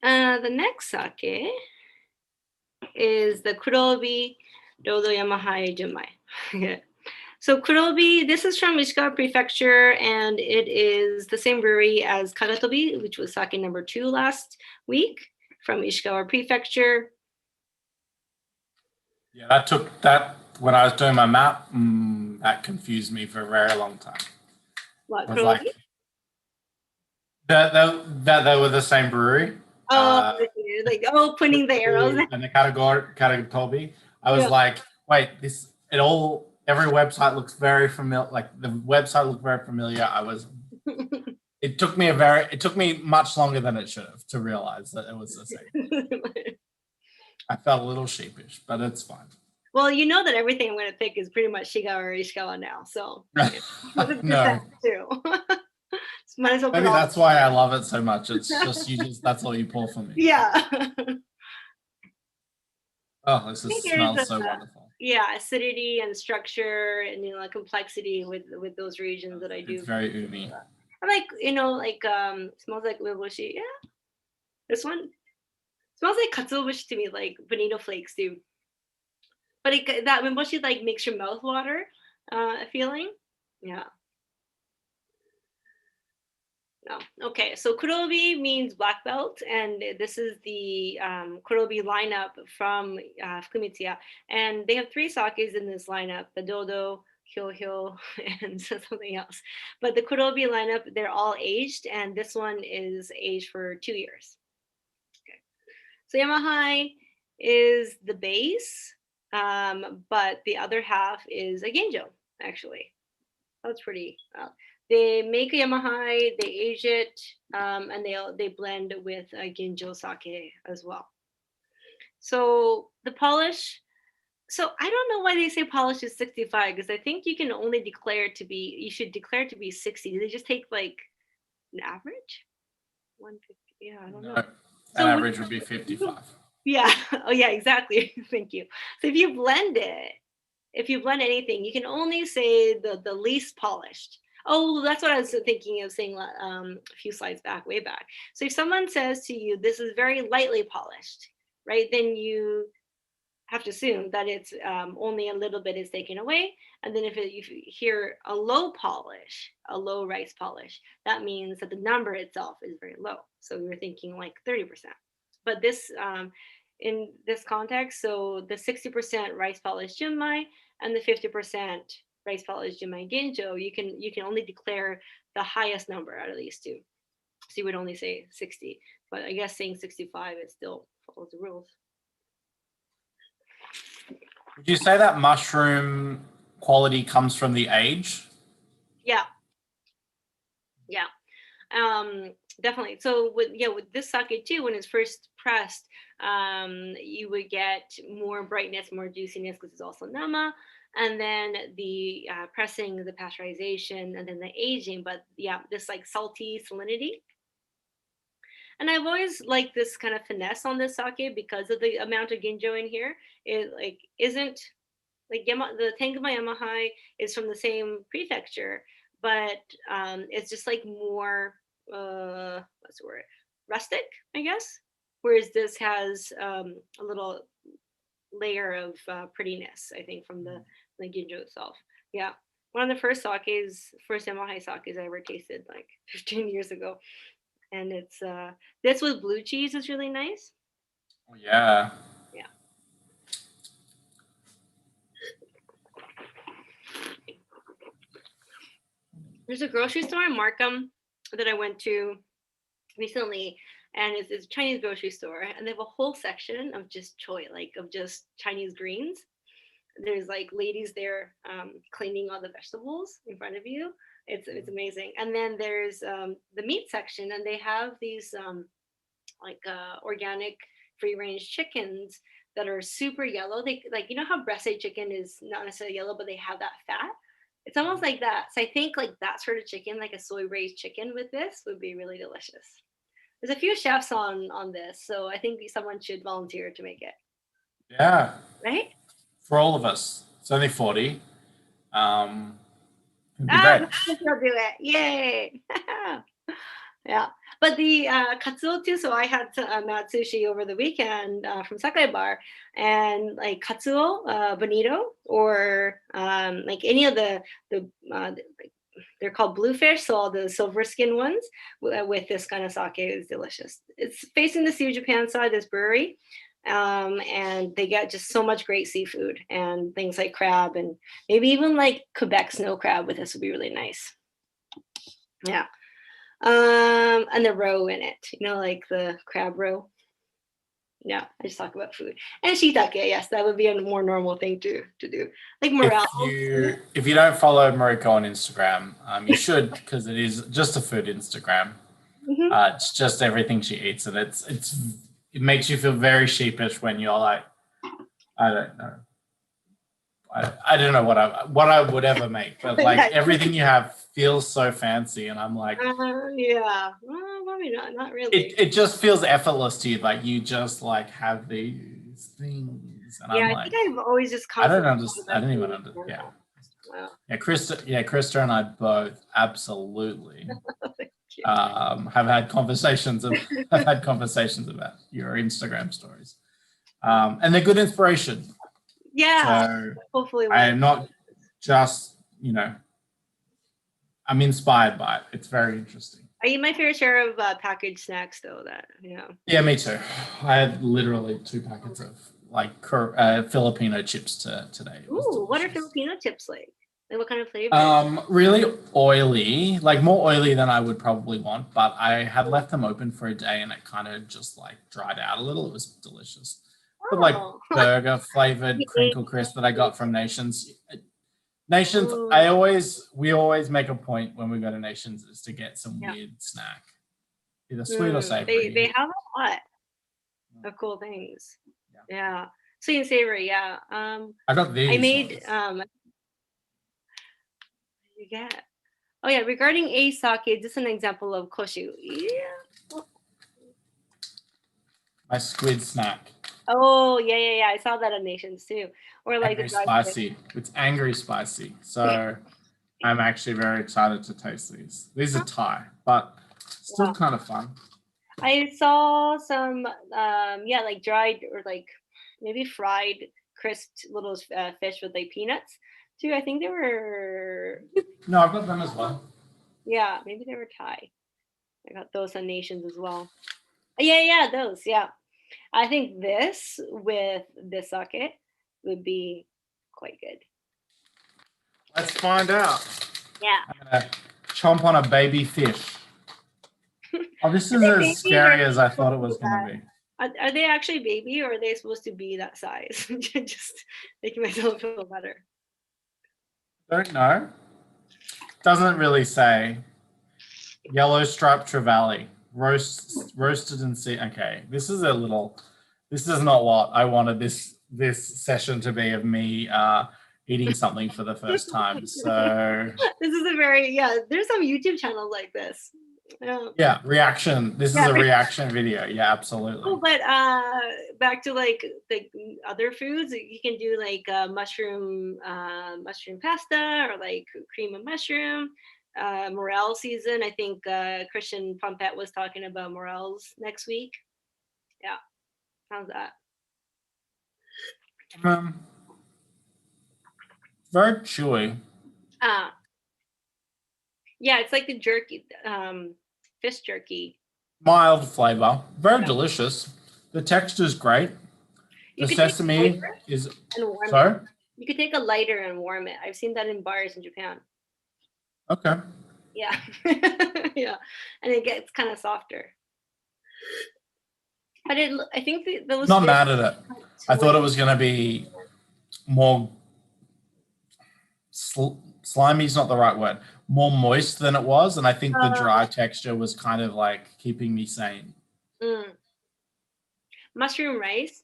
The next sake is the Kurobi Dodo Yamahai Junmai. So Kurobi, this is from Ishikawa Prefecture, and it is the same brewery as Kagatobi, which was sake number 2 last week from Ishikawa Prefecture. Yeah, that when I was doing my map, that confused me for a very long time. What, It was Kurobi? like that they were the same brewery. Like putting the arrows and the Kagatobi. I was like, wait, every website looks very familiar. Like the website looked very familiar. It took me much longer than it should have to realize that it was the same. I felt a little sheepish, but it's fine. Well, you know that everything I'm going to pick is pretty much Shigawa or Ishikawa now, so no. Too. Might as well Maybe that's why I love it so much. It's just that's all you pull for me. Yeah. Oh, this smells so wonderful. Yeah, acidity and structure and complexity with those regions that I do. It's very umi. I'm like, smells like ueboshi. Yeah. This one smells like katsuobushi to me, like bonito flakes do. But that ueboshi like makes your mouth water feeling. Yeah. No. Okay, so Kurobi means black belt, and this is the Kurobi lineup from Fukumitsuya. And they have 3 sakes in this lineup, the Dodo, Hyo and something else. But the Kurobi lineup, they're all aged, and this one is aged for 2 years. Okay. So Yamahai is the base, but the other half is a Genjo, actually. That's pretty. They make a Yamahai, they age it, and they blend with a Genjo sake as well. So the polish. So I don't know why they say polish is 65, because I think you can only declare it to be. You should declare it to be 60. Do they just take like an average? 150. Yeah, I don't know. An So average would be 55. Yeah. Oh yeah, exactly. Thank you. So if you blend anything, you can only say the least polished. Oh, that's what I was thinking of saying a few slides back, way back. So if someone says to you, this is very lightly polished, right? Then you have to assume that it's only a little bit is taken away. And then if you hear a low polish, a low rice polish, that means that the number itself is very low. So we were thinking like 30%. But this, in this context, so the 60% rice polish junmai and the 50% rice polish junmai genjo, you can only declare the highest number out of these two. So you would only say 60. But I guess saying 65, it still follows the rules. Would you say that mushroom quality comes from the age? Yeah. Definitely. So with this sake too, when it's first pressed, you would get more brightness, more juiciness, because it's also nama, and then the pressing, the pasteurization, and then the aging. But yeah, this like salty salinity. And I've always liked this kind of finesse on this sake because of the amount of ginjo in here. It like isn't like the Tenguma Yamahai is from the same prefecture, but it's just like more what's the word, rustic, I guess. Whereas this has a little layer of prettiness, I think, from the ginjo itself. Yeah, one of the first Yamahai sakes I ever tasted, like 15 years ago. And it's this with blue cheese is really nice. Oh, yeah. Yeah. There's a grocery store in Markham that I went to recently, and it's a Chinese grocery store, and they have a whole section of just of just Chinese greens. There's like ladies there cleaning all the vegetables in front of you. It's amazing. And then there's the meat section, and they have these organic free range chickens that are super yellow. They like, you know how breasted chicken is not necessarily yellow, but they have that fat. It's almost like that. So I think like that sort of chicken, like a soy raised chicken with this would be really delicious. There's a few chefs on this, so I think someone should volunteer to make it. Yeah. Right? For all of us. It's only 40. We'll do it. Yay. Yeah. But the katsuo too, so I had mat sushi over the weekend from Sakai Bar, and like katsuo, bonito, or like any of the they're called bluefish, so all the silver skin ones with this kind of sake is delicious. It's facing the Sea of Japan side, this brewery, and they get just so much great seafood and things like crab, and maybe even like Quebec snow crab with this would be really nice. Yeah. And the roe in it, like the crab roe. Yeah, I just talk about food. And shiitake, yes, that would be a more normal thing to do. Like morel. If you don't follow Mariko on Instagram, you should, because it is just a food Instagram. Mm-hmm. It's just everything she eats, and it makes you feel very sheepish when you're like, I don't know. I don't know what I would ever make, but like everything you have feels so fancy, and I'm like, yeah, well, probably not really. It just feels effortless to you, like you just like have these things, and I'm like, I think I've always just I don't even understand. Yeah. Wow. Krista and I both absolutely have had conversations about your Instagram stories, and they're good inspiration. Yeah, so hopefully. I am not just, I'm inspired by it. It's very interesting. I eat my fair share of packaged snacks, though. Yeah, me too. I had literally 2 packets of like Filipino chips today. Ooh, what are Filipino chips like? Like what kind of flavor? Really oily, like more oily than I would probably want, but I had left them open for a day and it kind of just like dried out a little. It was delicious. But like Oh, burger flavored crinkle crisp that I got from Nations. Nations, we always make a point when we go to Nations is to get some yeah. weird snack, either sweet or savory. They have a lot of cool things. Yeah. Sweet and savory, yeah. I got these. I made yeah. Oh yeah, regarding a sake, just an example of koshu. Yeah. My squid snack. Oh yeah. I saw that on Nations too. Or like Angry spicy. It's angry spicy. So I'm actually very excited to taste these. These are Thai, but still kind of fun. I saw some like dried or like maybe fried crisped little fish with like peanuts too. I think they were No, I've got them as well. yeah, maybe they were Thai. I got those on Nations as well. Yeah, those, yeah. I think this with the sake would be quite good. Let's find out. Yeah. I'm gonna chomp on a baby fish. Oh, this is as scary as I thought it was going to be. Are they actually baby or are they supposed to be that size? Just making myself feel better. Don't know. Doesn't really say. Yellow striped trevally. Roasted and sea. Okay, this is not what I wanted this session to be of me eating something for the first time. So this is there's some YouTube channels like this. Yeah, reaction. This is a reaction video. Yeah, absolutely. Oh, but back to like the other foods, you can do like mushroom pasta or like cream of mushroom. Morel season. I think Christian Pumpet was talking about morels next week. Yeah, how's that? Very chewy. Yeah, it's like the jerky, fish jerky. Mild flavor, very delicious. The texture is great. The sesame is sorry. You could take a lighter and warm it. I've seen that in bars in Japan. Okay. Yeah, yeah, and it gets kind of softer. But I think those. Not mad at it. I thought it was going to be more slimy. Is not the right word. More moist than it was, and I think the dry texture was kind of like keeping me sane. Mushroom rice.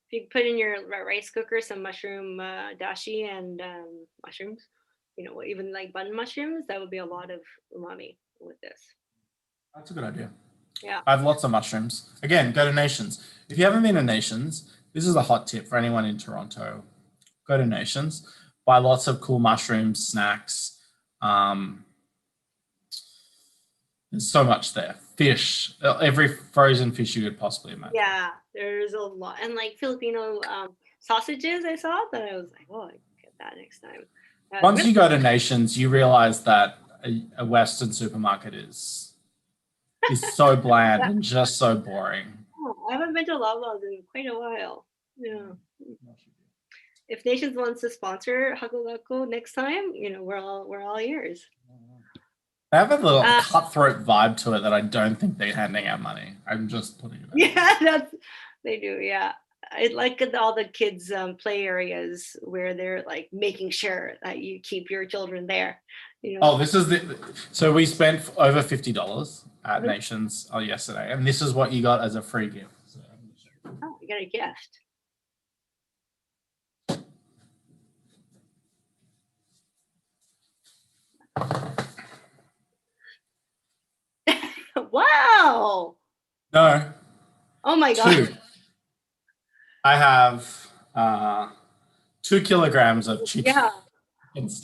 If you put in your rice cooker some mushroom dashi and mushrooms, even like button mushrooms, that would be a lot of umami with this. That's a good idea. Yeah. I have lots of mushrooms. Again, go to Nations. If you haven't been to Nations, this is a hot tip for anyone in Toronto. Go to Nations. Buy lots of cool mushrooms, snacks. There's so much there. Fish, every frozen fish you could possibly imagine. Yeah, there's a lot. And like Filipino sausages I saw that I was like, oh, I can get that next time. Once you go to Nations, you realize that a Western supermarket is so bland and just so boring. Oh, I haven't been to Loblaws in quite a while. Yeah. If Nations wants to sponsor Hakko Gakko next time, we're all ears. They have a little cutthroat vibe to it that I don't think they're handing out money. I'm just putting it out. Yeah, they do. Yeah, I like all the kids' play areas where they're like making sure that you keep your children there. Oh, this is so we spent over $50 at Nations yesterday, and this is what you got as a free gift. So. Oh, you got a gift. Wow. No. Oh my God. 2. I have 2 kilograms of chicken. Yeah.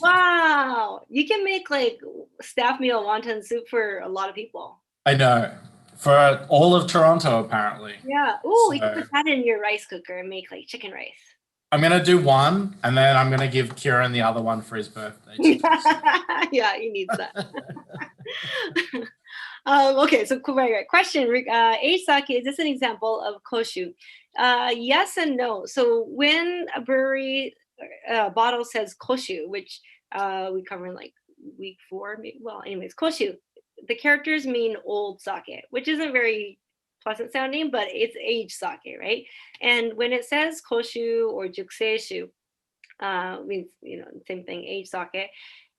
Wow. You can make like staff meal wonton soup for a lot of people. I know. For all of Toronto, apparently. Yeah. Oh, you can put that in your rice cooker and make like chicken rice. I'm going to do one, and then I'm going to give Kieran the other one for his birthday. Yeah, he needs that. Okay, so right. Question, age sake, is this an example of koshu? Yes and no. So when a brewery bottle says koshu, which we cover in like week 4. Well, anyways, koshu. The characters mean old sake, which isn't very pleasant sounding, but it's aged sake, right? And when it says koshu or jukseishu, means, same thing, aged sake.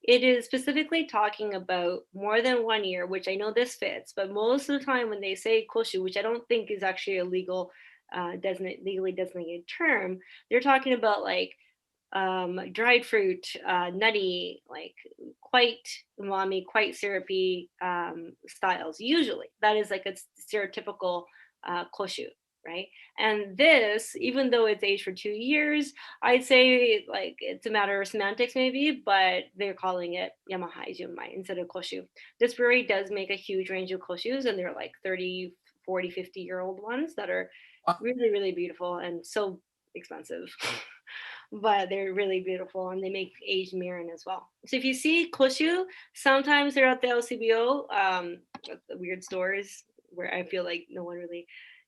It is specifically talking about more than 1 year, which I know this fits, but most of the time when they say koshu, which I don't think is actually a legal, legally designated term, they're talking about like dried fruit, nutty, like quite umami, quite syrupy styles. Usually, that is like a stereotypical koshu, right? And this, even though it's aged for 2 years, I'd say like it's a matter of semantics maybe, but they're calling it Yamahai Junmai instead of koshu. This brewery does make a huge range of koshus, and they're like 30, 40, 50-year-old ones that are really, really beautiful and so expensive. But they're really beautiful, and they make aged mirin as well. So if you see koshu, sometimes they're at the LCBO, at the weird stores where I feel like no one really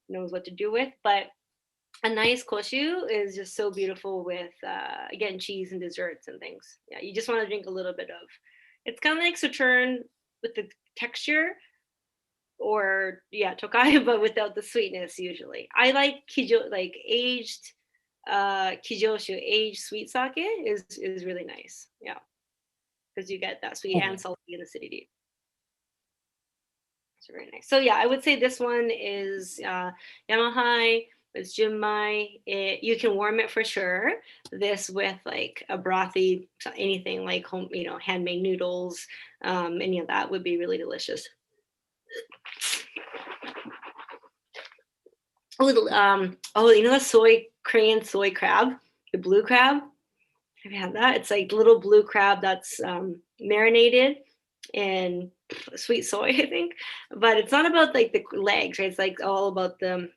knows what to do with. But a nice koshu is just so beautiful with, again, cheese and desserts and things. Yeah, you just want to drink a little bit of. It's kind of like Sauterne with the texture, or Tokai, but without the sweetness usually. I like kijo, like aged kijoshu, aged sweet sake is really nice. Yeah, because you get that sweet and salty in acidity. It's very nice. So yeah, I would say this one is Yamahai. It's Junmai. You can warm it for sure. This with like a brothy, anything like home, handmade noodles, any of that would be really delicious. The Korean soy crab, the blue crab. Have you had that? It's like little blue crab that's marinated in sweet soy, I think. But it's not about like the legs, right? It's like all about the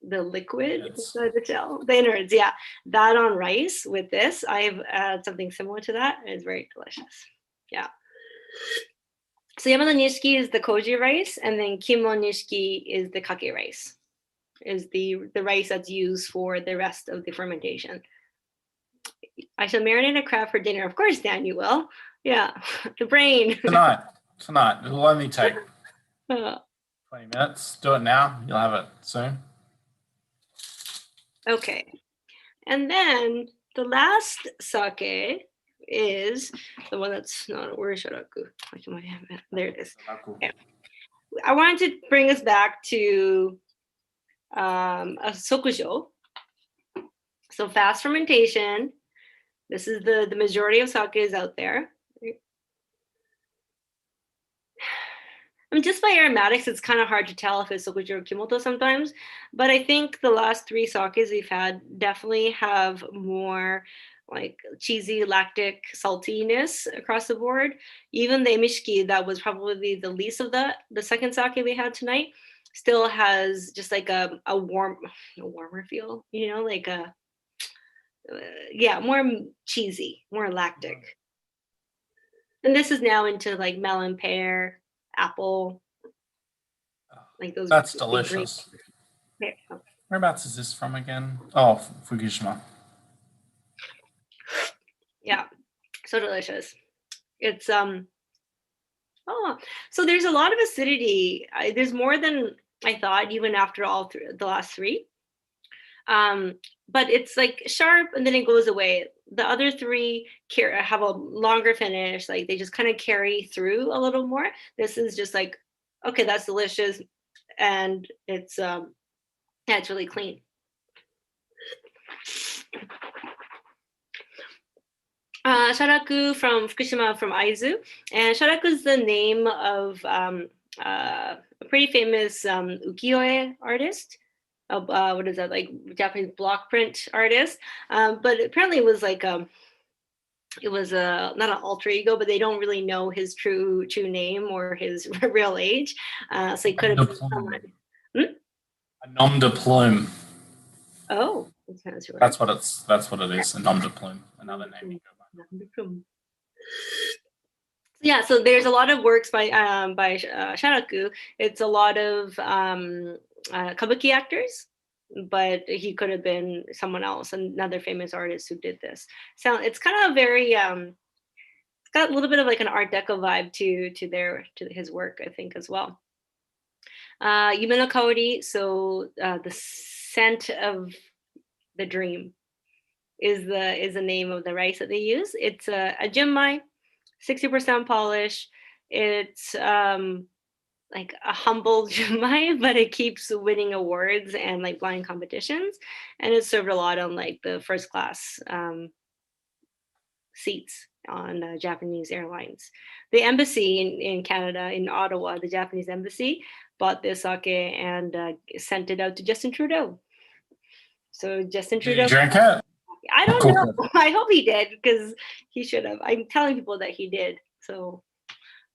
liquid inside the shell, the innards. Yeah, that on rice with this. I've had something similar to that. It's very delicious. Yeah. So Yamada Nishiki is the koji rice, and then Kimo Nishiki is the kake rice, is the rice that's used for the rest of the fermentation. I shall marinate a crab for dinner. Of course, Dan, you will. Yeah, the brain. Tonight. It'll only take 20 minutes. Do it now. You'll have it soon. Okay. And then the last sake is the one that's not, where is Shoraku? There it is. Okay. I wanted to bring us back to a sokujo. So fast fermentation. This is the majority of sakes out there. I mean, just by aromatics, it's kind of hard to tell if it's sokujo or kimoto sometimes. But I think the last 3 sakes we've had definitely have more like cheesy, lactic saltiness across the board. Even the emishiki, that was probably the least of the second sake we had tonight, still has just like a warmer feel, like a more cheesy, more lactic. And this is now into like melon, pear, apple, like those. That's delicious. Whereabouts is this from again? Oh, Fukushima. Yeah, so delicious. It's so there's a lot of acidity. There's more than I thought, even after the last 3. But it's like sharp and then it goes away. The other 3 have a longer finish, like they just kind of carry through a little more. This is just like, okay, that's delicious, and it's it's really clean. Sharaku from Fukushima, from Aizu, and Sharaku is the name of a pretty famous ukiyo-e artist. What is that, like Japanese block print artist? But apparently it was like it was not an alter ego, but they don't really know his true name or his real age. So he could have been someone. A nom de plume. Oh, that's what it is. A nom de plume, another name. Yeah, so there's a lot of works by Sharaku. It's a lot of kabuki actors, but he could have been someone else, another famous artist who did this. So it's kind of very it's got a little bit of like an Art Deco vibe to his work, I think, as well. Yume no Kaori, so the scent of the dream is the name of the rice that they use. It's a junmai, 60% polish. It's like a humble junmai, but it keeps winning awards and like blind competitions, and it's served a lot on like the first class seats on Japanese airlines. The embassy in Canada, in Ottawa, the Japanese embassy bought this sake and sent it out to Justin Trudeau. So Justin Did Trudeau. you drink it? I don't know. I hope he did, because he should have. I'm telling people that he did. So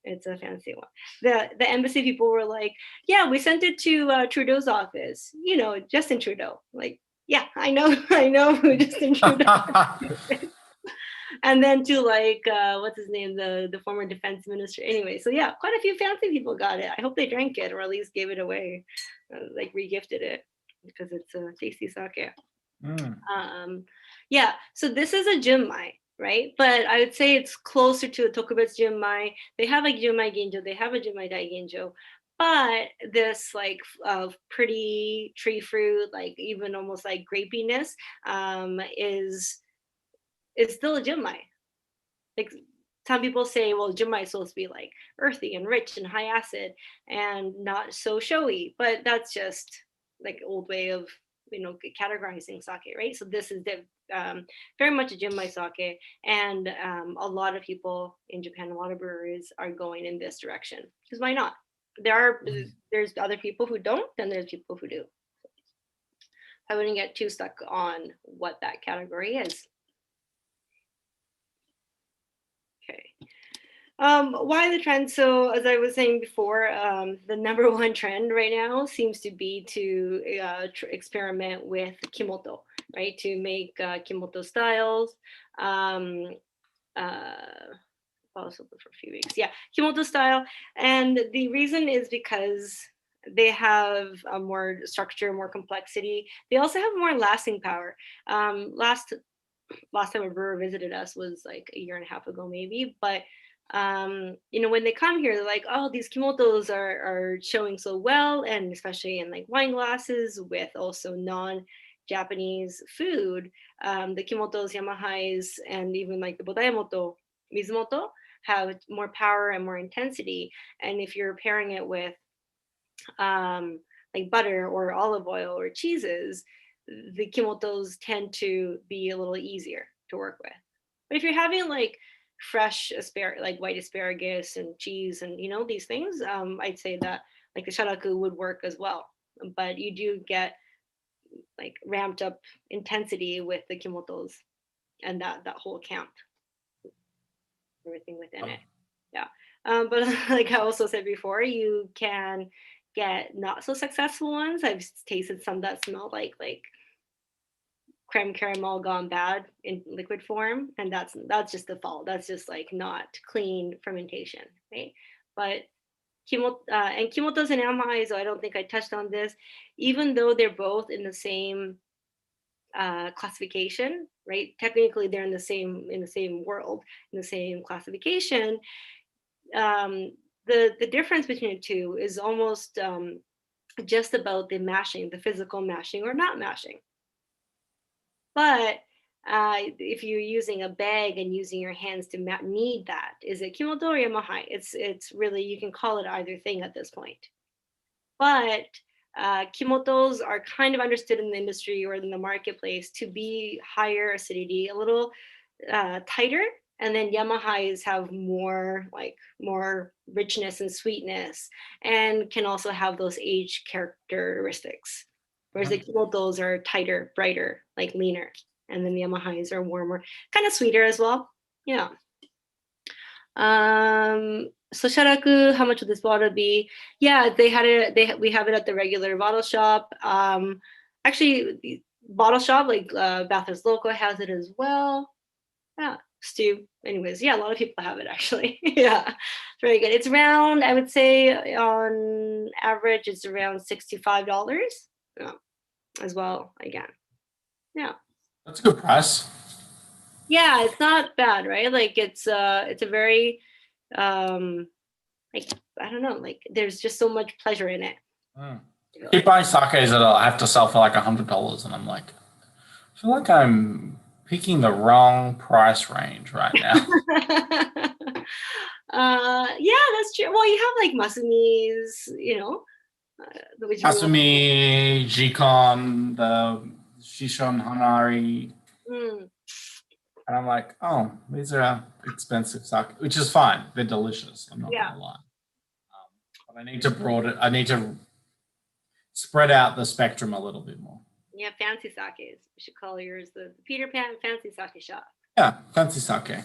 it's a fancy one. The embassy people were like, yeah, we sent it to Trudeau's office. You know, Justin Trudeau. Like, yeah, I know who Justin Trudeau is. And then to like, what's his name? The former defense minister. Anyway, so yeah, quite a few fancy people got it. I hope they drank it, or at least gave it away, like regifted it, because it's a tasty sake. Yeah, so this is a junmai, right? But I would say it's closer to a tokubetsu junmai. They have like junmai ginjo, they have a junmai daiginjo, but this like pretty tree fruit, like even almost like grapiness, is still a junmai. Like some people say, well, junmai is supposed to be like earthy and rich and high acid and not so showy, but that's just like old way of categorizing sake, right? So this is very much a junmai sake, and a lot of people in Japan, a lot of breweries are going in this direction, because why not? There's other people who don't, and there's people who do. I wouldn't get too stuck on what that category is. Okay. Why the trend? So as I was saying before, the number one trend right now seems to be to experiment with kimoto, right? To make kimoto styles. Also for a few weeks, yeah, kimoto style. And the reason is because they have a more structure, more complexity. They also have more lasting power. Last time a brewer visited us was like a year and a half ago, maybe, but when they come here, they're like, oh, these kimotos are showing so well, and especially in like wine glasses with also non-Japanese food. The kimotos, yamahais, and even like the bodayamoto, mizumoto have more power and more intensity. And if you're pairing it with like butter or olive oil or cheeses, the kimotos tend to be a little easier to work with. But if you're having like fresh asparagus, like white asparagus and cheese and these things, I'd say that like the sharaku would work as well. But you do get like ramped up intensity with the kimotos and that whole camp, everything within it. Yeah. But like I also said before, you can get not so successful ones. I've tasted some that smell like creme caramel gone bad in liquid form, and that's just the fault. That's just like not clean fermentation, right? But and kimotos and yamahais, I don't think I touched on this, even though they're both in the same classification, right? Technically, they're in the same world, in the same classification. The difference between the two is almost just about the mashing, the physical mashing or not mashing. But if you're using a bag and using your hands to knead that, is it kimoto or yamahai? It's really, you can call it either thing at this point. But kimotos are kind of understood in the industry or in the marketplace to be higher acidity, a little tighter, and then yamahais have more richness and sweetness, and can also have those age characteristics. Whereas the kimotos are tighter, brighter, like leaner, and then the yamahais are warmer, kind of sweeter as well. Yeah. So sharaku, how much would this bottle be? Yeah, we have it at the regular bottle shop. Actually, bottle shop like Bathurst Local has it as well. Yeah, Stu. Anyways, yeah, a lot of people have it actually. Yeah, it's very good. It's around, I would say, on average, it's around $65. Yeah. as well again. Yeah. That's a good price. Yeah, it's not bad, right? Like it's a very like I don't know, like there's just so much pleasure in it. Mm. Keep buying sakes that I have to sell for like $100, and I'm like, I feel like I'm picking the wrong price range right now. Yeah, that's true. Well, you have like Masumi's, which you Kasumi, Jikon, the Shishon Hanari. mm, And I'm like, oh, these are expensive sake, which is fine. They're delicious. I'm not yeah. gonna lie. But I need to spread out the spectrum a little bit more. Yeah, fancy sakes. We should call yours the Peter Pan Fancy Sake Shop. Yeah, fancy sake.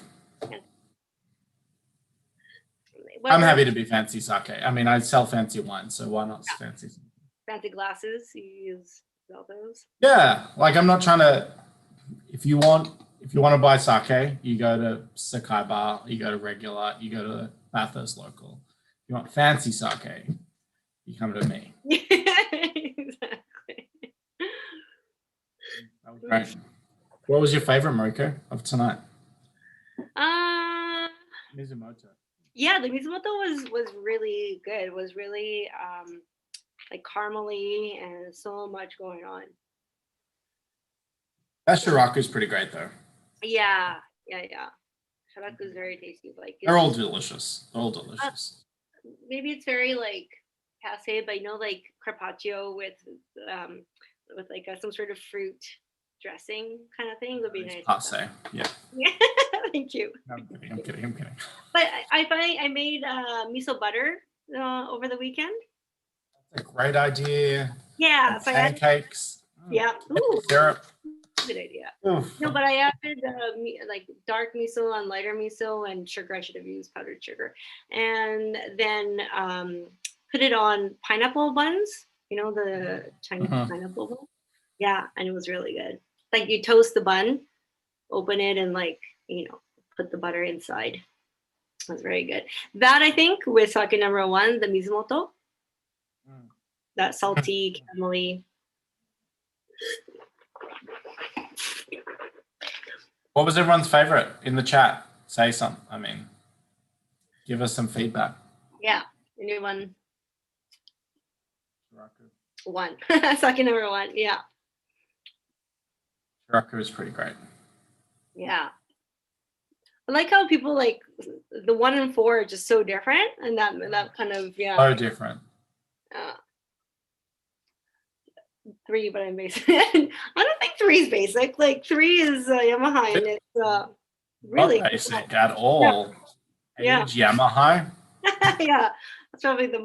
What I'm about happy to be fancy sake. I mean, I sell fancy wine, so why not fancy? fancy glasses? You use all those? Yeah, like I'm not trying to. If you want to buy sake, you go to Sakai Bar, you go to regular, you go to Bathurst local. If you want fancy sake, you come to me. Exactly. That was great. What was your favorite Mariko of tonight? Mizumoto. Yeah, the Mizumoto was really good. It was really like caramely and so much going on. That Shiraku is pretty great though. Yeah. Shiraku is very tasty. Like they're all delicious. They're all delicious. Maybe it's very like passe, but like carpaccio with like some sort of fruit dressing kind of thing would be nice. Passe, yeah. Yeah, thank you. No, I'm kidding. But I made miso butter over the weekend. That's a great idea. Yeah, so pancakes. Yeah. Ooh, syrup. Good idea. Oof. No, but I added like dark miso and lighter miso and sugar. I should have used powdered sugar, and then put it on pineapple buns. The Chinese pineapple bun. Yeah, and it was really good. Like you toast the bun, open it, and put the butter inside. It was very good. That I think with sake number 1, the Mizumoto. That salty, caramelly. What was everyone's favorite in the chat? Say something. I mean, give us some feedback. Yeah, anyone? Shiraku. 1. Sake number 1. Yeah. Shiraku is pretty great. Yeah. I like how people like the 1 and 4 are just so different, and that kind of so different. 3, but I'm basic. I don't think 3 is basic. Like 3 is Yamaha, and it's really not basic at all. Yeah. Age Yamaha. Yeah, that's probably the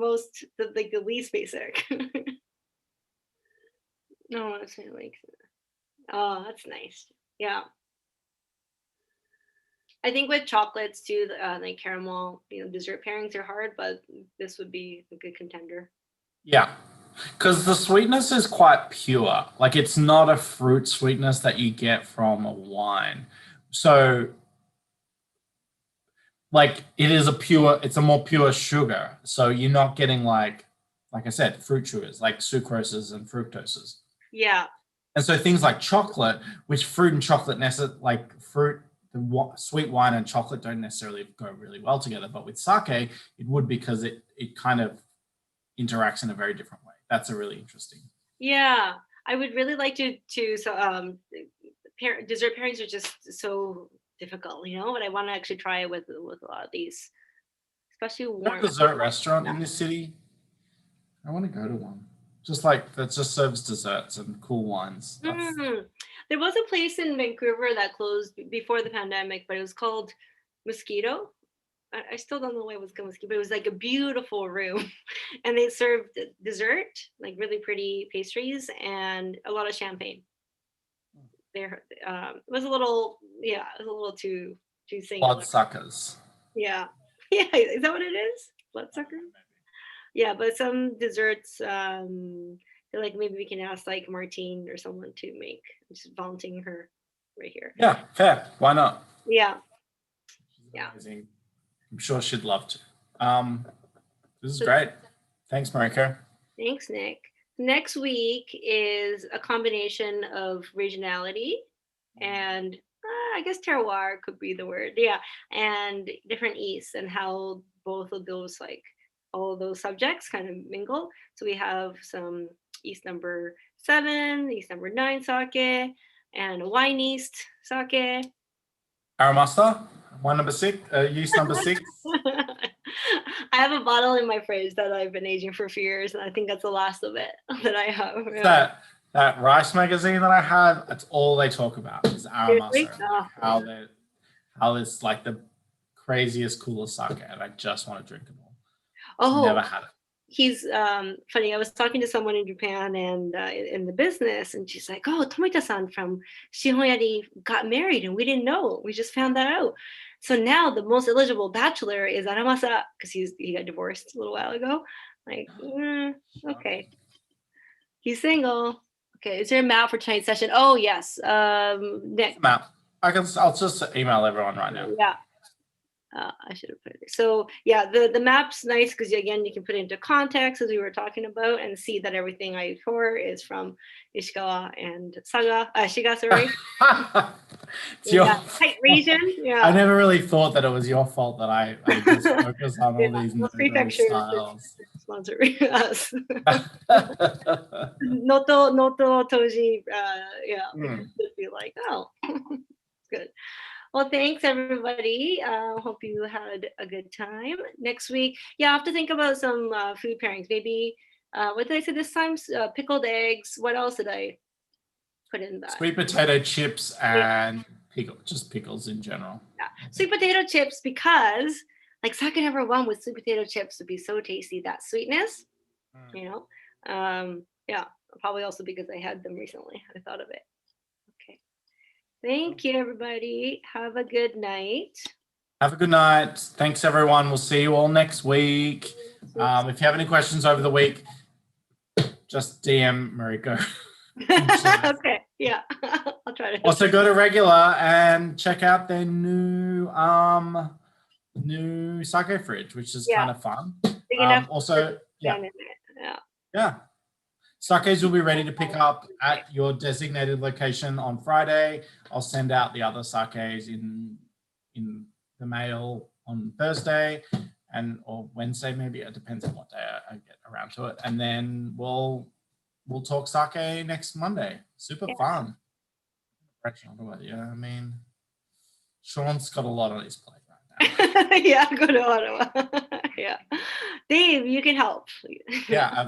least basic. No, it's like, oh, that's nice. Yeah. I think with chocolates too, like caramel, dessert pairings are hard, but this would be a good contender. Yeah, because the sweetness is quite pure. Like it's not a fruit sweetness that you get from a wine. So like it's a more pure sugar. So you're not getting like I said, fruit sugars, like sucroses and fructoses. Yeah. And so things like chocolate, which fruit and chocolate, sweet wine and chocolate don't necessarily go really well together. But with sake, it would, because it kind of interacts in a very different way. That's a really interesting. Yeah, I would really like to dessert pairings are just so difficult, but I want to actually try it with a lot of these, especially warm. A dessert restaurant in this city. I want to go to one. Just like that just serves desserts and cool wines. There was a place in Vancouver that closed before the pandemic, but it was called Mosquito. I still don't know why it was called Mosquito, but it was like a beautiful room, and they served dessert, like really pretty pastries, and a lot of champagne. There, it was a little too singular. Bloodsuckers. Yeah, is that what it is? Bloodsucker. Yeah, but some desserts, feel like maybe we can ask like Martine or someone to make. I'm just vaunting her right here. Yeah, fair. Why not? Yeah. Yeah. Amazing. I'm sure she'd love to. This is great. Thanks, Mariko. Thanks, Nick. Next week is a combination of regionality and I guess terroir could be the word. Yeah, and different yeasts and how both of those like all of those subjects kind of mingle. So we have some yeast number 7, yeast number 9 sake, and a wine yeast sake. Aramasta, yeast number 6. I have a bottle in my fridge that I've been aging for a few years, and I think that's the last of it that I have. Yeah. That rice magazine that I have, that's all they talk about is Seriously? Aramasa. Oh, How it's like the craziest, coolest sake, and I just want to drink them all. oh, Never had it. he's funny. I was talking to someone in Japan and in the business, and she's like, "Oh, Tomita-san from Shihonyari got married, and we didn't know. We just found that out. So now the most eligible bachelor is Aramasa because he got divorced a little while ago. Like, okay, he's single. Okay, is there a map for tonight's session? Oh yes, Nick. Map. I'll just email everyone right now. Yeah. I should have put it. So yeah, the map's nice because again you can put it into context as we were talking about and see that everything I for is from Ishikawa and Shiga, sorry. It's your tight region. Yeah. I never really thought that it was your fault that I just focus on all these prefectures styles. Sponsor us. Noto Toji. Just be like, oh, it's good. Well, thanks everybody. Hope you had a good time. Next week, I have to think about some food pairings. Maybe what did I say this time? Pickled eggs. What else did I put in that? Sweet potato chips and just pickles in general. Yeah, sweet potato chips because like sake number 1 with sweet potato chips would be so tasty. That sweetness, probably also because I had them recently. I thought of it. Thank you, everybody. Have a good night. Have a good night. Thanks, everyone. We'll see you all next week. If you have any questions over the week, just DM Mariko. Okay, yeah. I'll try to. Also, go to Regular and check out their new sake fridge, which is kind of fun. Also, sakes will be ready to pick up at your designated location on Friday. I'll send out the other sakes in the mail on Thursday or Wednesday, maybe. It depends on what day I get around to it. And then we'll talk sake next Monday. Super fun. Yeah, I mean, Sean's got a lot on his plate right now. Go to Ottawa. Yeah. Dave, you can help. Yeah,